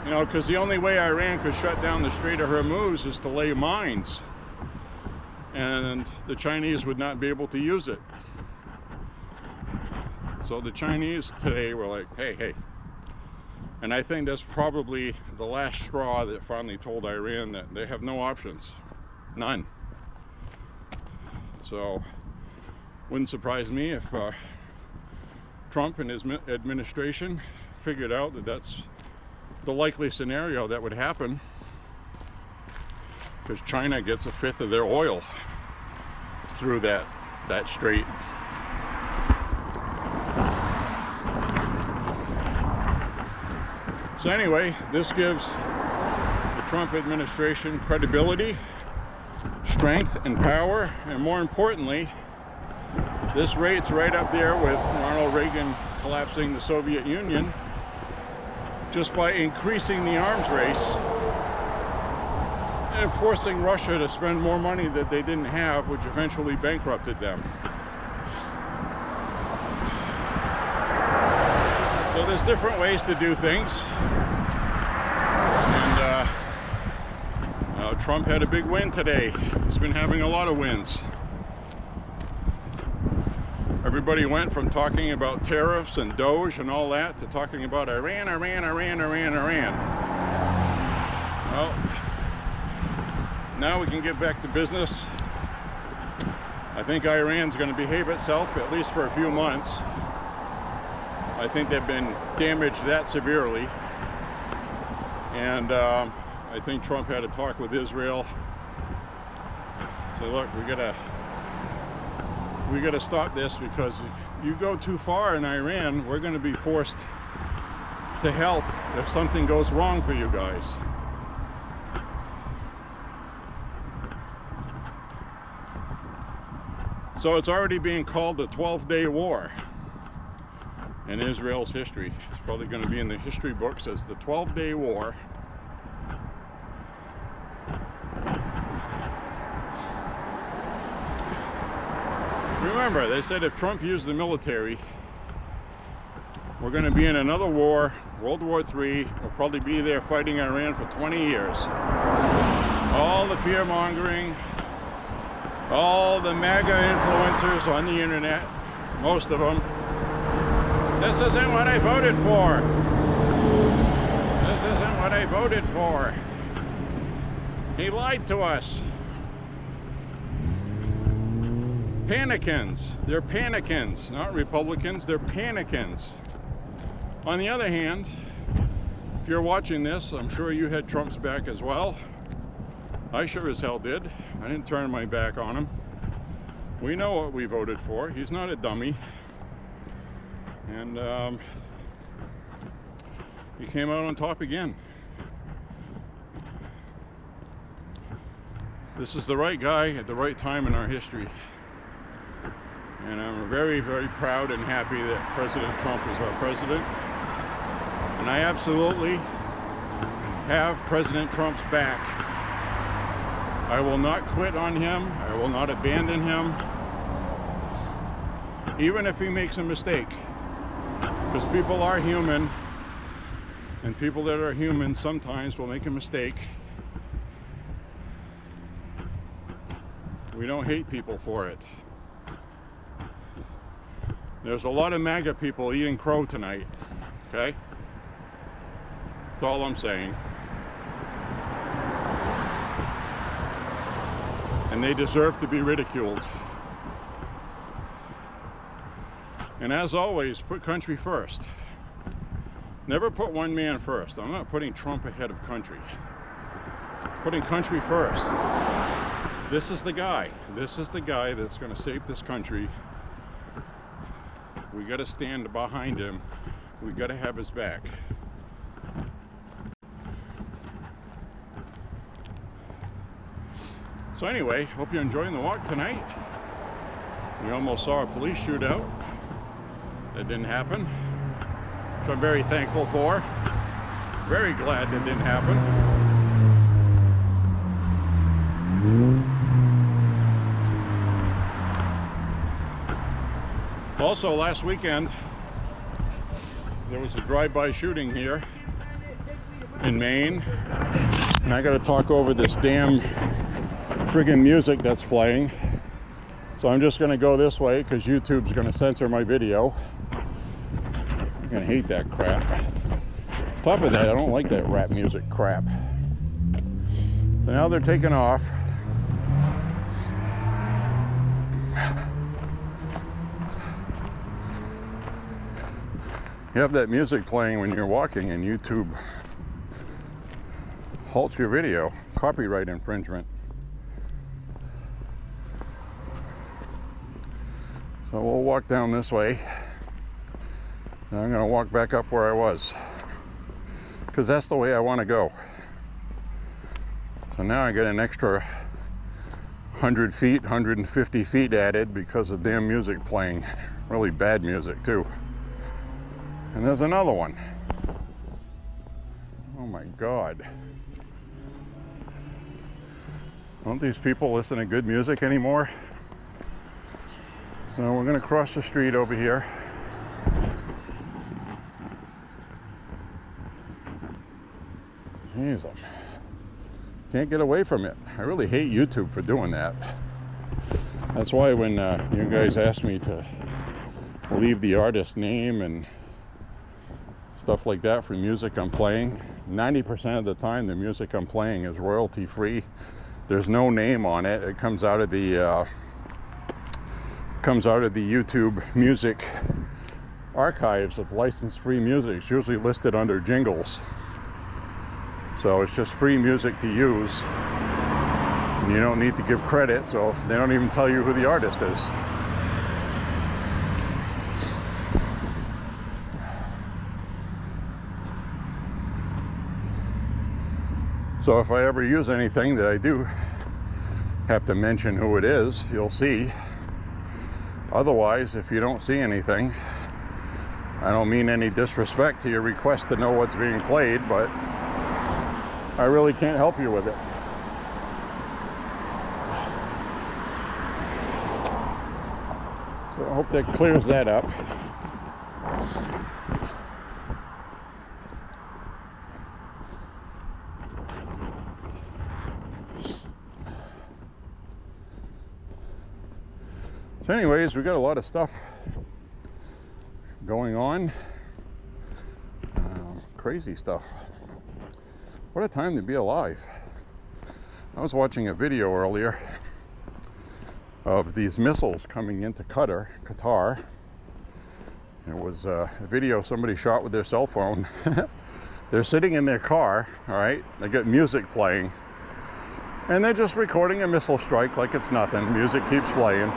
You know, because the only way Iran could shut down the Strait of Hormuz is to lay mines. And the Chinese would not be able to use it. So the Chinese today were like, hey. And I think that's probably the last straw that finally told Iran that they have no options. None. So, wouldn't surprise me if Trump and his administration figured out that that's the likely scenario that would happen, because China gets 1/5 of their oil through that strait. So anyway, this gives the Trump administration credibility, strength, and power, and more importantly, this rate's right up there with Ronald Reagan collapsing the Soviet Union just by increasing the arms race and forcing Russia to spend more money that they didn't have, which eventually bankrupted them. So there's different ways to do things, and Trump had a big win today. He's been having a lot of wins. Everybody went from talking about tariffs and Doge and all that to talking about Iran. Well, now we can get back to business. I think Iran's going to behave itself, at least for a few months. I think they've been damaged that severely. And I think Trump had a talk with Israel. So look, we gotta stop this, because if you go too far in Iran, we're going to be forced to help if something goes wrong for you guys. So it's already being called a 12-day war in Israel's history. It's probably going to be in the history books as the 12-day war. Remember, they said if Trump used the military, we're going to be in another war, World War III. We'll probably be there fighting Iran for 20 years. All the fear-mongering, all the MAGA influencers on the internet, most of them. This isn't what I voted for. This isn't what I voted for. He lied to us. Panicans. They're panicans, not Republicans. They're panicans. On the other hand, if you're watching this, I'm sure you had Trump's back as well. I sure as hell did. I didn't turn my back on him. We know what we voted for. He's not a dummy. And he came out on top again. This is the right guy at the right time in our history. And I'm very, very proud and happy that President Trump is our president. And I absolutely have President Trump's back. I will not quit on him. I will not abandon him. Even if he makes a mistake. Because people are human. And people that are human sometimes will make a mistake. We don't hate people for it. There's a lot of MAGA people eating crow tonight, okay? That's all I'm saying. And they deserve to be ridiculed. And as always, put country first. Never put one man first. I'm not putting Trump ahead of country. Putting country first. This is the guy. This is the guy that's going to save this country. We got to stand behind him. We got to have his back. So anyway, hope you're enjoying the walk tonight. We almost saw a police shootout. That didn't happen, which I'm very thankful for. Very glad that didn't happen. Also, last weekend, there was a drive-by shooting here in Maine. And I got to talk over this damn friggin' music that's playing. So I'm just going to go this way because YouTube's going to censor my video. I'm going to hate that crap. On top of that, I don't like that rap music crap. So now they're taking off. You have that music playing when you're walking and YouTube halts your video. Copyright infringement. So we'll walk down this way. And I'm going to walk back up where I was. Because that's the way I want to go. So now I get an extra 100 feet, 150 feet added because of damn music playing. Really bad music too. And there's another one. Oh my God. Don't these people listen to good music anymore? So we're going to cross the street over here. Jeez, Can't get away from it. I really hate YouTube for doing that. That's why when you guys ask me to leave the artist name and stuff like that for music I'm playing, 90% of the time the music I'm playing is royalty free. There's no name on it. It comes out of the YouTube music archives of license-free music. It's usually listed under jingles. So it's just free music to use. And you don't need to give credit, so they don't even tell you who the artist is. So if I ever use anything that I do have to mention who it is, you'll see. Otherwise, if you don't see anything, I don't mean any disrespect to your request to know what's being played, but I really can't help you with it. So I hope that clears that up. So anyways, we got a lot of stuff going on. Crazy stuff. What a time to be alive. I was watching a video earlier of these missiles coming into Qatar. It was a video somebody shot with their cell phone. They're sitting in their car, all right? They got music playing. And they're just recording a missile strike like it's nothing. Music keeps playing.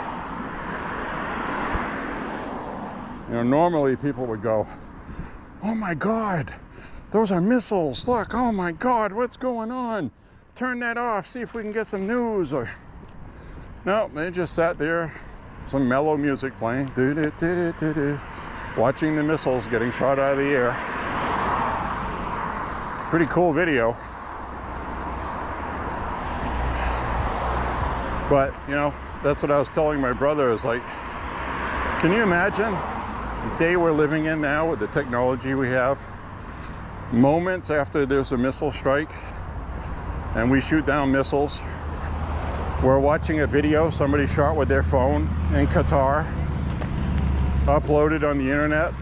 You know, normally people would go, "Oh my God, those are missiles. Look, oh my God, what's going on? Turn that off, see if we can get some news." Or no, they just sat there, some mellow music playing, watching the missiles getting shot out of the air. Pretty cool video. But, you know, that's what I was telling my brother, is like, can you imagine the day we're living in now with the technology we have? Moments after there's a missile strike and we shoot down missiles, we're watching a video somebody shot with their phone in Qatar, uploaded on the internet.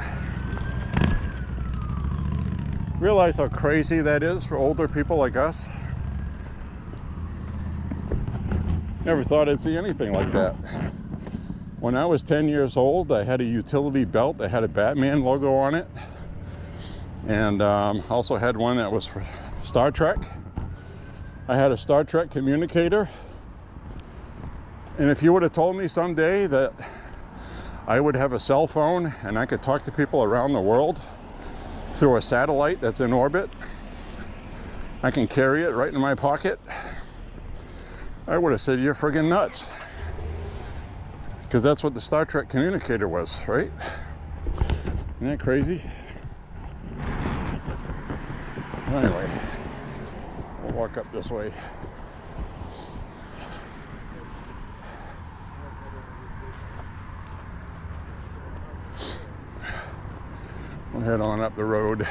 Realize how crazy that is for older people like us? Never thought I'd see anything like that. When I was 10 years old, I had a utility belt that had a Batman logo on it. And also had one that was for Star Trek. I had a Star Trek communicator. And if you would have told me someday that I would have a cell phone and I could talk to people around the world through a satellite that's in orbit, I can carry it right in my pocket, I would have said, "You're friggin' nuts." Because that's what the Star Trek communicator was, right? Isn't that crazy? Anyway, we'll walk up this way. We'll head on up the road.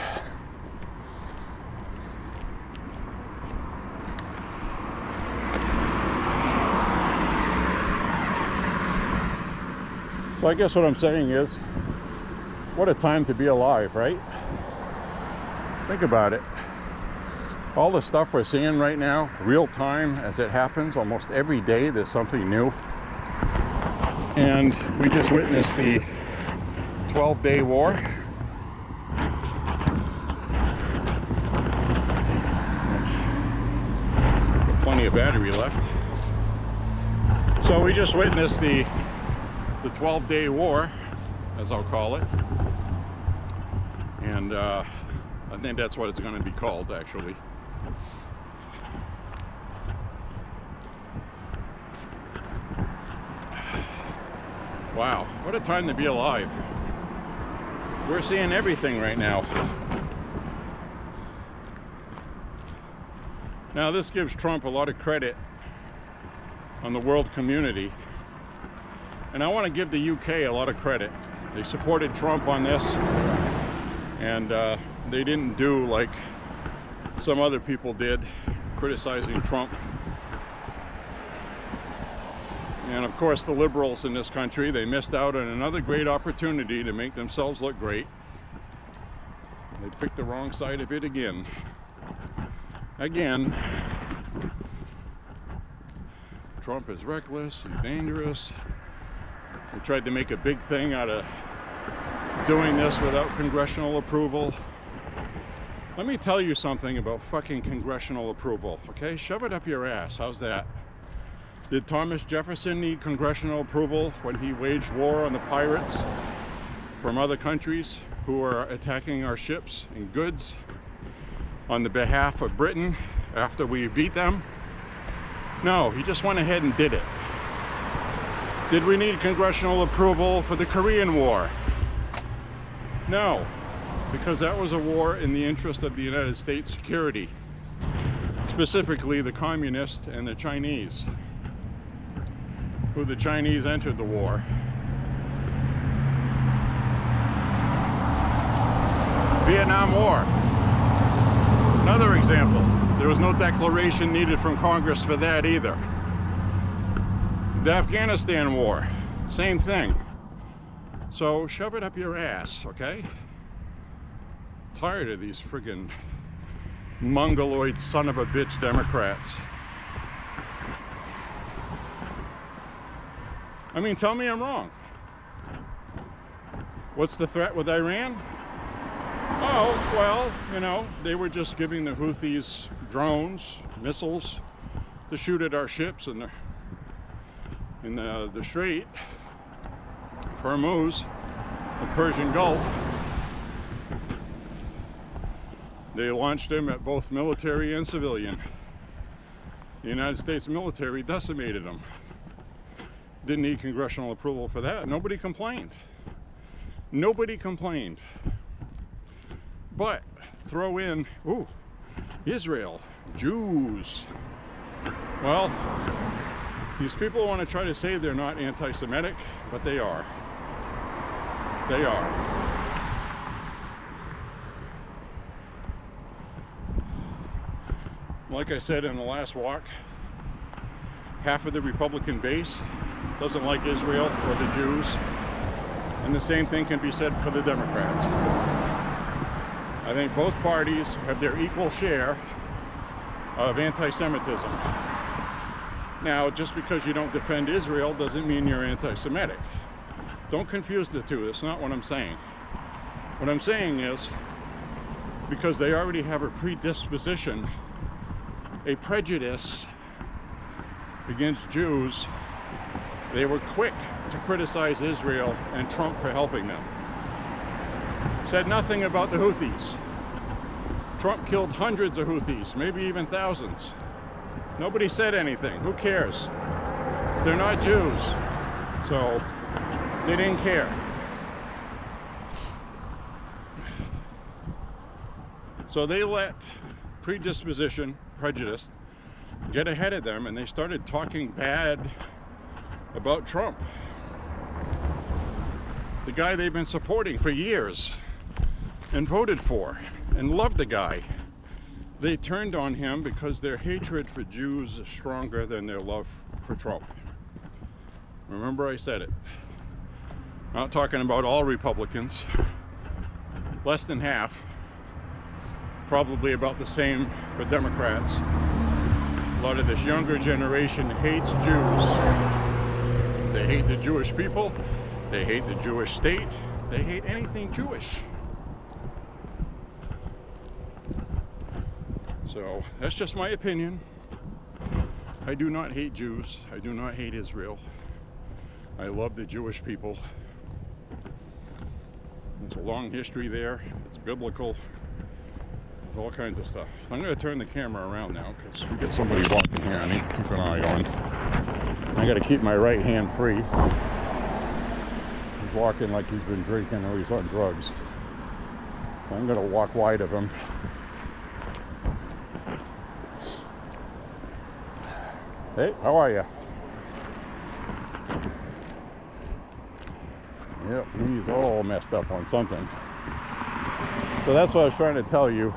So I guess what I'm saying is, what a time to be alive, right? Think about it. All the stuff we're seeing right now, real time as it happens, almost every day there's something new. And we just witnessed the 12-day war. Plenty of battery left. So we just witnessed the 12-day war, as I'll call it. And I think that's what it's going to be called, actually. Wow, what a time to be alive. We're seeing everything right now. Now, this gives Trump a lot of credit on the world community. And I want to give the UK a lot of credit. They supported Trump on this. And they didn't do like some other people did, criticizing Trump. And of course the liberals in this country, they missed out on another great opportunity to make themselves look great. They picked the wrong side of it again. Again. Trump is reckless, he's dangerous. They tried to make a big thing out of doing this without congressional approval. Let me tell you something about fucking congressional approval, okay? Shove it up your ass. How's that? Did Thomas Jefferson need congressional approval when he waged war on the pirates from other countries who are attacking our ships and goods on the behalf of Britain after we beat them? No, he just went ahead and did it. Did we need congressional approval for the Korean War? No, because that was a war in the interest of the United States security, specifically the communists and the Chinese, who the Chinese entered the war. Vietnam War, another example. There was no declaration needed from Congress for that either. The Afghanistan War, same thing. So shove it up your ass, okay? Tired of these friggin' mongoloid son of a bitch Democrats. I mean, tell me I'm wrong. What's the threat with Iran? Oh, well, you know, they were just giving the Houthis drones, missiles to shoot at our ships in the Strait, Hormuz, the Persian Gulf. They launched them at both military and civilian. The United States military decimated them. Didn't need congressional approval for that. Nobody complained. Nobody complained. But throw in, ooh, Israel, Jews. Well, these people want to try to say they're not anti-Semitic, but they are. They are. Like I said in the last walk, half of the Republican base doesn't like Israel or the Jews, and the same thing can be said for the Democrats. I think both parties have their equal share of anti-Semitism. Now, just because you don't defend Israel doesn't mean you're anti-Semitic. Don't confuse the two. That's not what I'm saying. What I'm saying is, because they already have a predisposition, a prejudice against Jews, they were quick to criticize Israel and Trump for helping them. Said nothing about the Houthis. Trump killed hundreds of Houthis, maybe even thousands. Nobody said anything. Who cares? They're not Jews, so they didn't care. So they let predisposition, prejudice, get ahead of them, and they started talking bad about Trump, the guy they've been supporting for years and voted for and loved the guy. They turned on him because their hatred for Jews is stronger than their love for Trump. Remember, I said it. I'm not talking about all Republicans, less than half, probably about the same for Democrats. A lot of this younger generation hates Jews. They hate the Jewish people, they hate the Jewish state, they hate anything Jewish. So that's just my opinion. I do not hate Jews. I do not hate Israel. I love the Jewish people. There's a long history there. It's biblical. There's all kinds of stuff. I'm going to turn the camera around now because we get somebody walking here I need to keep an eye on. I got to keep my right hand free. He's walking like he's been drinking or he's on drugs. I'm going to walk wide of him. Hey, how are you? Yep, he's all messed up on something. So that's what I was trying to tell you.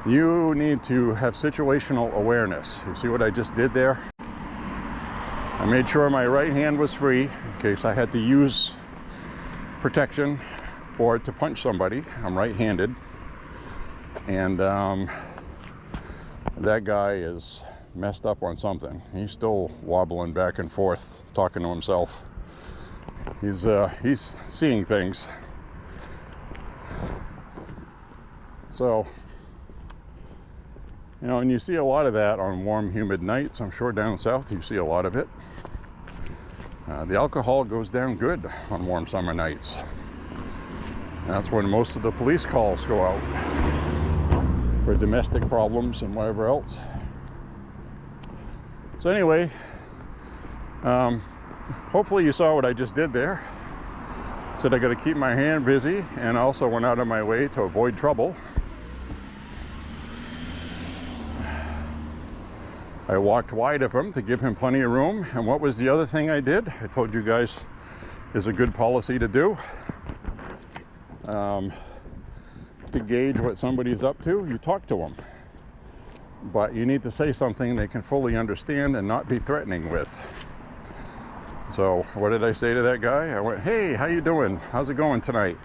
You need to have situational awareness. You see what I just did there? I made sure my right hand was free in case I had to use protection or to punch somebody. I'm right-handed. And that guy is messed up on something. He's still wobbling back and forth, talking to himself. He's seeing things. So, you know, and you see a lot of that on warm, humid nights. I'm sure down south you see a lot of it. The alcohol goes down good on warm summer nights. That's when most of the police calls go out for domestic problems and whatever else. So anyway, hopefully you saw what I just did there. Said I got to keep my hand busy, and also went out of my way to avoid trouble. I walked wide of him to give him plenty of room. And what was the other thing I did? I told you guys is a good policy to do. To gauge what somebody's up to, you talk to them. But you need to say something they can fully understand and not be threatening with. So what did I say to that guy? I went, "Hey, how you doing? How's it going tonight?"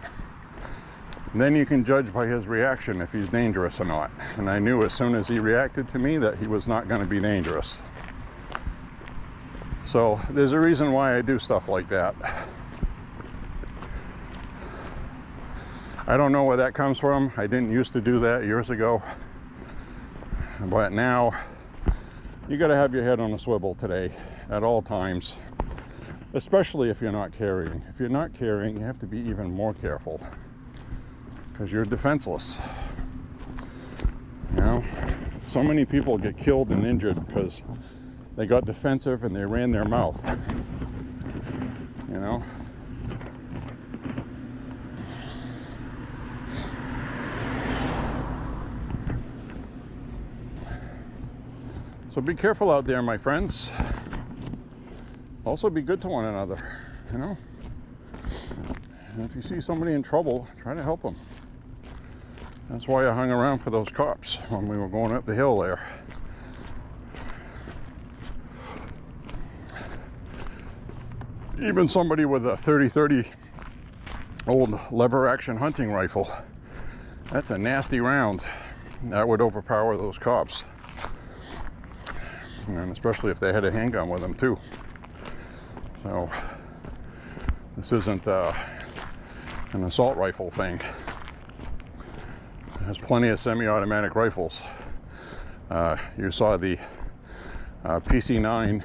And then you can judge by his reaction if he's dangerous or not. And I knew as soon as he reacted to me that he was not going to be dangerous. So there's a reason why I do stuff like that. I don't know where that comes from. I didn't used to do that years ago. But now, you got to have your head on a swivel today at all times. Especially if you're not carrying. If you're not carrying, you have to be even more careful. Because you're defenseless. You know, so many people get killed and injured because they got defensive and they ran their mouth. You know? So be careful out there, my friends. Also be good to one another, you know? And if you see somebody in trouble, try to help them. That's why I hung around for those cops when we were going up the hill there. Even somebody with a 30-30 old lever action hunting rifle, that's a nasty round. That would overpower those cops. And especially if they had a handgun with them too. So this isn't an assault rifle thing. There's plenty of semi-automatic rifles. You saw the PC-9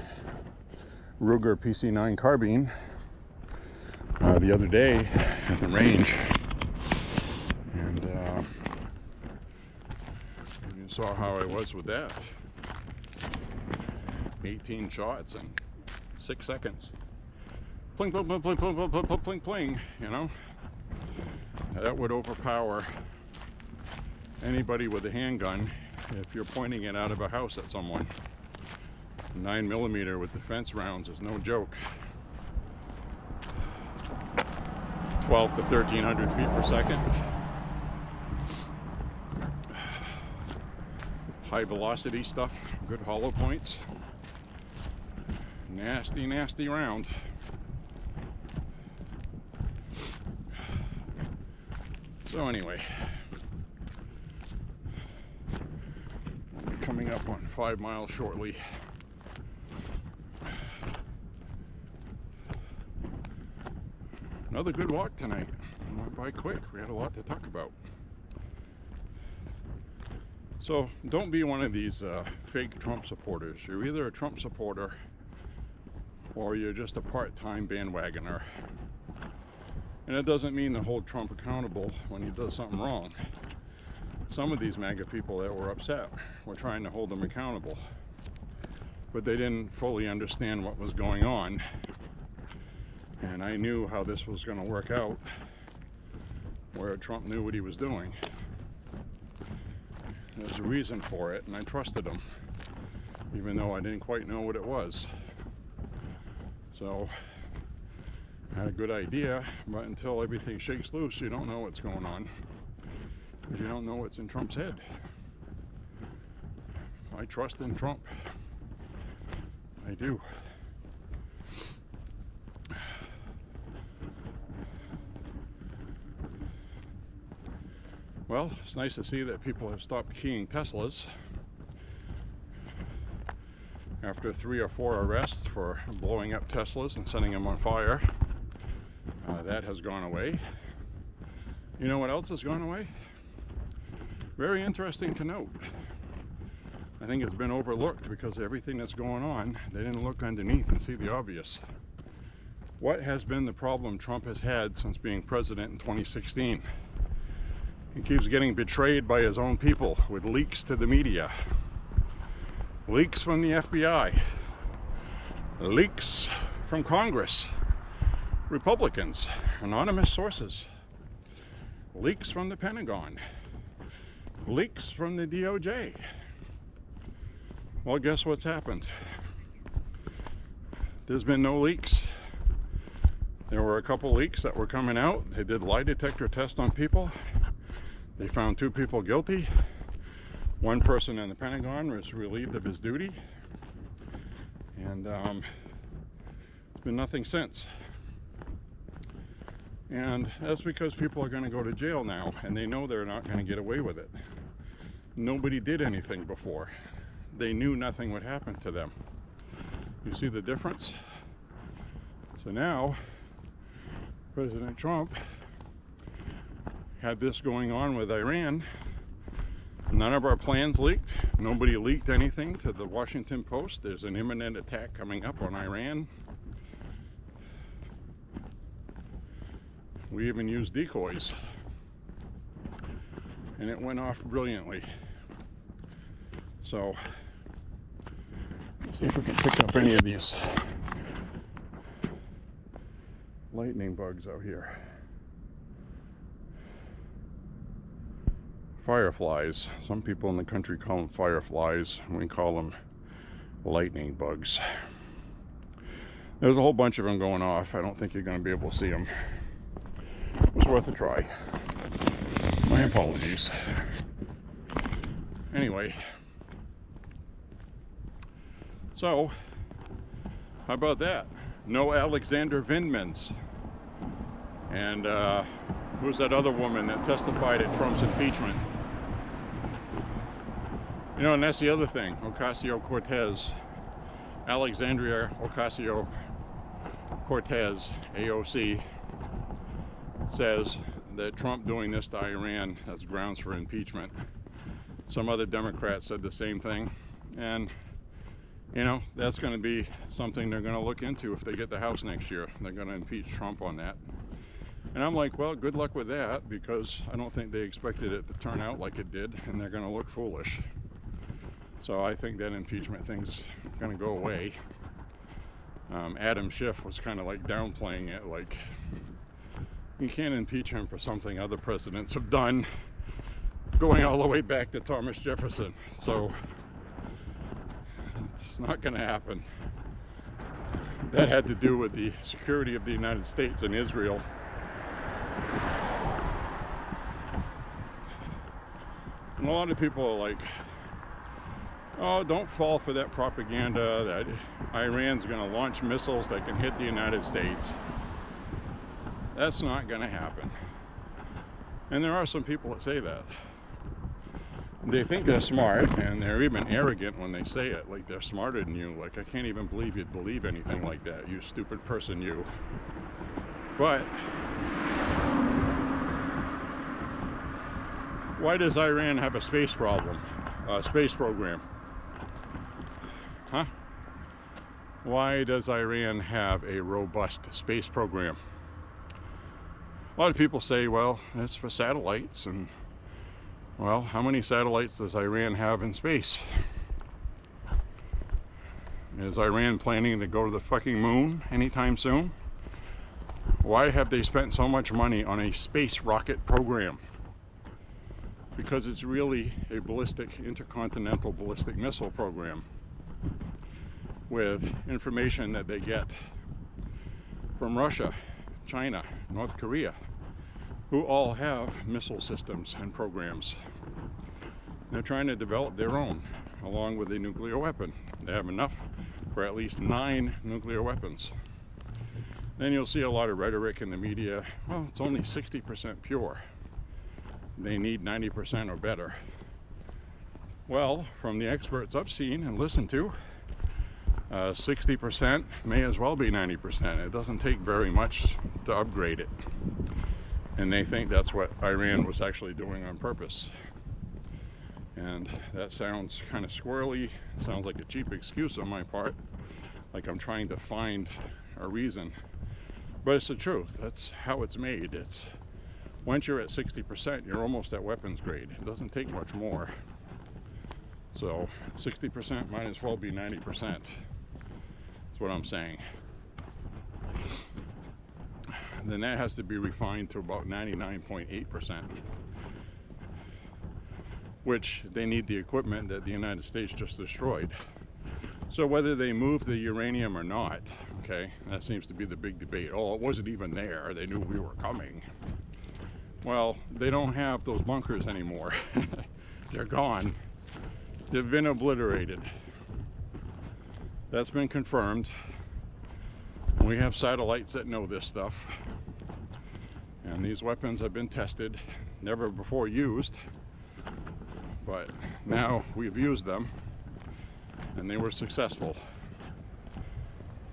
Ruger PC-9 carbine the other day at the range, and you saw how I was with that. 18 shots in 6 seconds. Pling, pling, pling, pling, pling, pling, pling, pling, pling, you know? That would overpower anybody with a handgun if you're pointing it out of a house at someone. 9mm with defense rounds is no joke. 12 to 1300 feet per second. High velocity stuff, good hollow points. Nasty, nasty round. So anyway, we'll be coming up on 5 miles shortly. Another good walk tonight. It went by quick. We had a lot to talk about. So don't be one of these fake Trump supporters. You're either a Trump supporter or you're just a part-time bandwagoner. And it doesn't mean to hold Trump accountable when he does something wrong. Some of these MAGA people that were upset were trying to hold him accountable, but they didn't fully understand what was going on. And I knew how this was going to work out, where Trump knew what he was doing. There's a reason for it, and I trusted him, even though I didn't quite know what it was. So I had a good idea, but until everything shakes loose, you don't know what's going on, because you don't know what's in Trump's head. I trust in Trump. I do. Well, it's nice to see that people have stopped keying Teslas after 3 or 4 arrests for blowing up Teslas and setting them on fire. That has gone away. You know what else has gone away? Very interesting to note. I think it's been overlooked because of everything that's going on. They didn't look underneath and see the obvious. What has been the problem Trump has had since being president in 2016? He keeps getting betrayed by his own people with leaks to the media. Leaks from the FBI. Leaks from Congress. Republicans. Anonymous sources. Leaks from the Pentagon. Leaks from the DOJ. Well, guess what's happened? There's been no leaks. There were a couple leaks that were coming out. They did lie detector tests on people. They found 2 people guilty. 1 person in the Pentagon was relieved of his duty. And there's been nothing since. And that's because people are going to go to jail now, and they know they're not going to get away with it. Nobody did anything before. They knew nothing would happen to them. You see the difference? So now, President Trump had this going on with Iran. None of our plans leaked. Nobody leaked anything to the Washington Post. There's an imminent attack coming up on Iran. We even used decoys. And it went off brilliantly. So, let's see if we can pick up any of these lightning bugs out here. Fireflies. Some people in the country call them fireflies. We call them lightning bugs. There's a whole bunch of them going off. I don't think you're going to be able to see them. It was worth a try. My apologies. Anyway. So, how about that? No Alexander Vindmans. And who's that other woman that testified at Trump's impeachment? You know, and that's the other thing. Ocasio-Cortez, Alexandria Ocasio-Cortez, AOC, says that Trump doing this to Iran has grounds for impeachment. Some other Democrats said the same thing. And you know, that's going to be something they're going to look into if they get the House next year. They're going to impeach Trump on that. And I'm like, well, good luck with that, because I don't think they expected it to turn out like it did, and they're going to look foolish. So I think that impeachment thing's going to go away. Adam Schiff was kind of like downplaying it, like, you can't impeach him for something other presidents have done, going all the way back to Thomas Jefferson. So it's not going to happen. That had to do with the security of the United States and Israel. And a lot of people are like, oh, don't fall for that propaganda that Iran's going to launch missiles that can hit the United States. That's not going to happen. And there are some people that say that. They think they're smart, and they're even arrogant when they say it, like they're smarter than you. Like, I can't even believe you'd believe anything like that, you stupid person, you. But why does Iran have a space problem, space program? Huh? Why does Iran have a robust space program? A lot of people say, well, it's for satellites, and well, how many satellites does Iran have in space? Is Iran planning to go to the fucking moon anytime soon? Why have they spent so much money on a space rocket program? Because it's really a intercontinental ballistic missile program with information that they get from Russia, China, North Korea, who all have missile systems and programs. They're trying to develop their own. along with a nuclear weapon. They have enough for at least 9 nuclear weapons. Then you'll see a lot of rhetoric in the media. Well, it's only 60% pure. They need 90% or better. Well, from the experts I've seen and listened to, 60% may as well be 90%. It doesn't take very much to upgrade it. And they think that's what Iran was actually doing on purpose. And that sounds kind of squirrely, sounds like a cheap excuse on my part, like I'm trying to find a reason. But it's the truth. That's how it's made. It's once you're at 60%, you're almost at weapons grade. It doesn't take much more. So 60% might as well be 90%. That's what I'm saying. Then that has to be refined to about 99.8%, which they need the equipment that the United States just destroyed. So whether they move the uranium or not, okay, that seems to be the big debate. Oh, it wasn't even there. They knew we were coming. Well, they don't have those bunkers anymore. They're gone. They've been obliterated. That's been confirmed. We have satellites that know this stuff. And these weapons have been tested, never before used, but now we've used them and they were successful.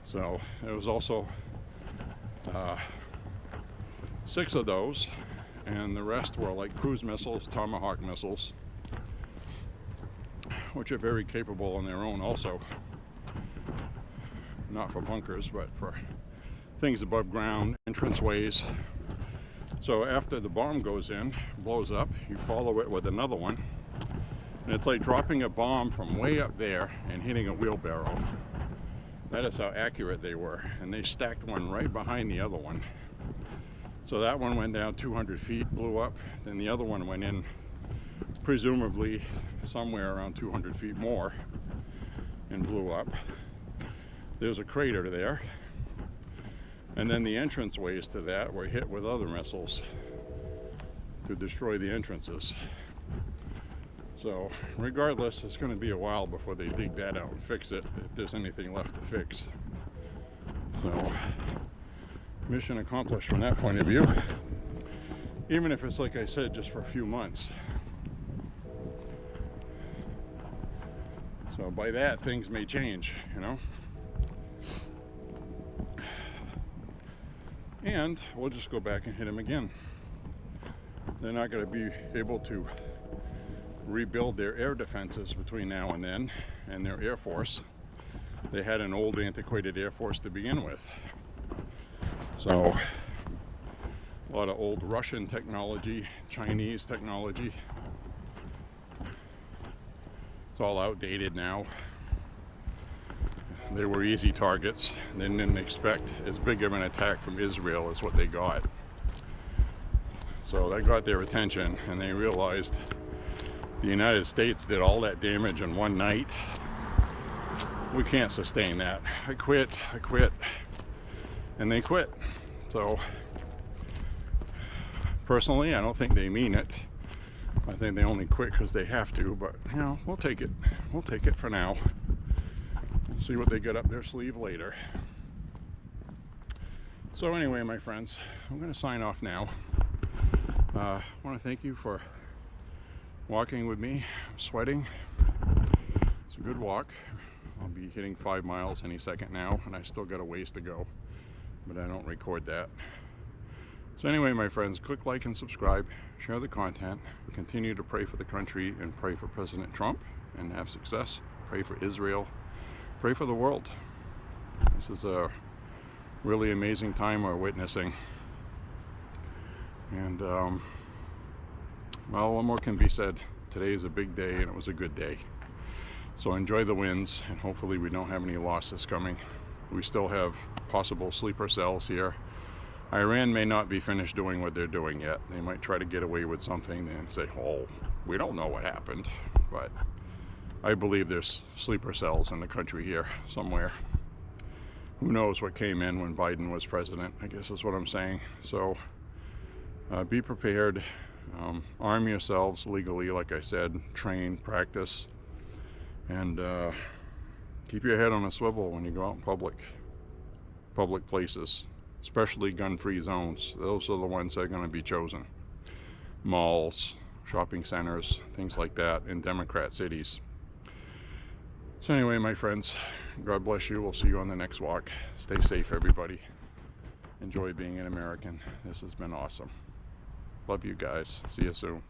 So there was also 6 of those, and the rest were like cruise missiles, Tomahawk missiles, which are very capable on their own also. Not for bunkers, but for things above ground, entranceways. So after the bomb goes in, blows up, you follow it with another one, and it's like dropping a bomb from way up there and hitting a wheelbarrow. That is how accurate they were. And they stacked one right behind the other one. So that one went down 200 feet, blew up, then the other one went in presumably somewhere around 200 feet more and blew up. There's a crater there. And then the entranceways to that were hit with other missiles to destroy the entrances. So regardless, it's going to be a while before they dig that out and fix it, if there's anything left to fix. So mission accomplished from that point of view, even if it's, like I said, just for a few months. So by that, things may change, you know. And we'll just go back and hit them again. They're not going to be able to rebuild their air defenses between now and then, and their air force. They had an old antiquated air force to begin with. So a lot of old Russian technology, Chinese technology. It's all outdated now. They were easy targets. They didn't expect as big of an attack from Israel as what they got. So that got their attention, and they realized the United States did all that damage in one night. We can't sustain that. I quit. And they quit. So personally, I don't think they mean it. I think they only quit because they have to, but you know, we'll take it. We'll take it for now. See what they get up their sleeve later. So anyway, my friends, I'm going to sign off now. I want to thank you for walking with me. I'm sweating. It's a good walk. I'll be hitting 5 miles any second now, and I still got a ways to go, but I don't record that. So anyway, my friends, click like and subscribe, share the content, continue to pray for the country and pray for President Trump and have success. Pray for Israel. Pray for the world. This is a really amazing time we're witnessing. And, well, what more can be said? Today is a big day, and it was a good day. So enjoy the wins, and hopefully we don't have any losses coming. We still have possible sleeper cells here. Iran may not be finished doing what they're doing yet. They might try to get away with something and say, oh, we don't know what happened. But I believe there's sleeper cells in the country here somewhere. Who knows what came in when Biden was president, I guess is what I'm saying. So be prepared, arm yourselves legally, like I said, train, practice, And keep your head on a swivel when you go out in public places, especially gun-free zones. Those are the ones that are going to be chosen. Malls, shopping centers, things like that in Democrat cities. So anyway, my friends, God bless you. We'll see you on the next walk. Stay safe, everybody. Enjoy being an American. This has been awesome. Love you guys. See you soon.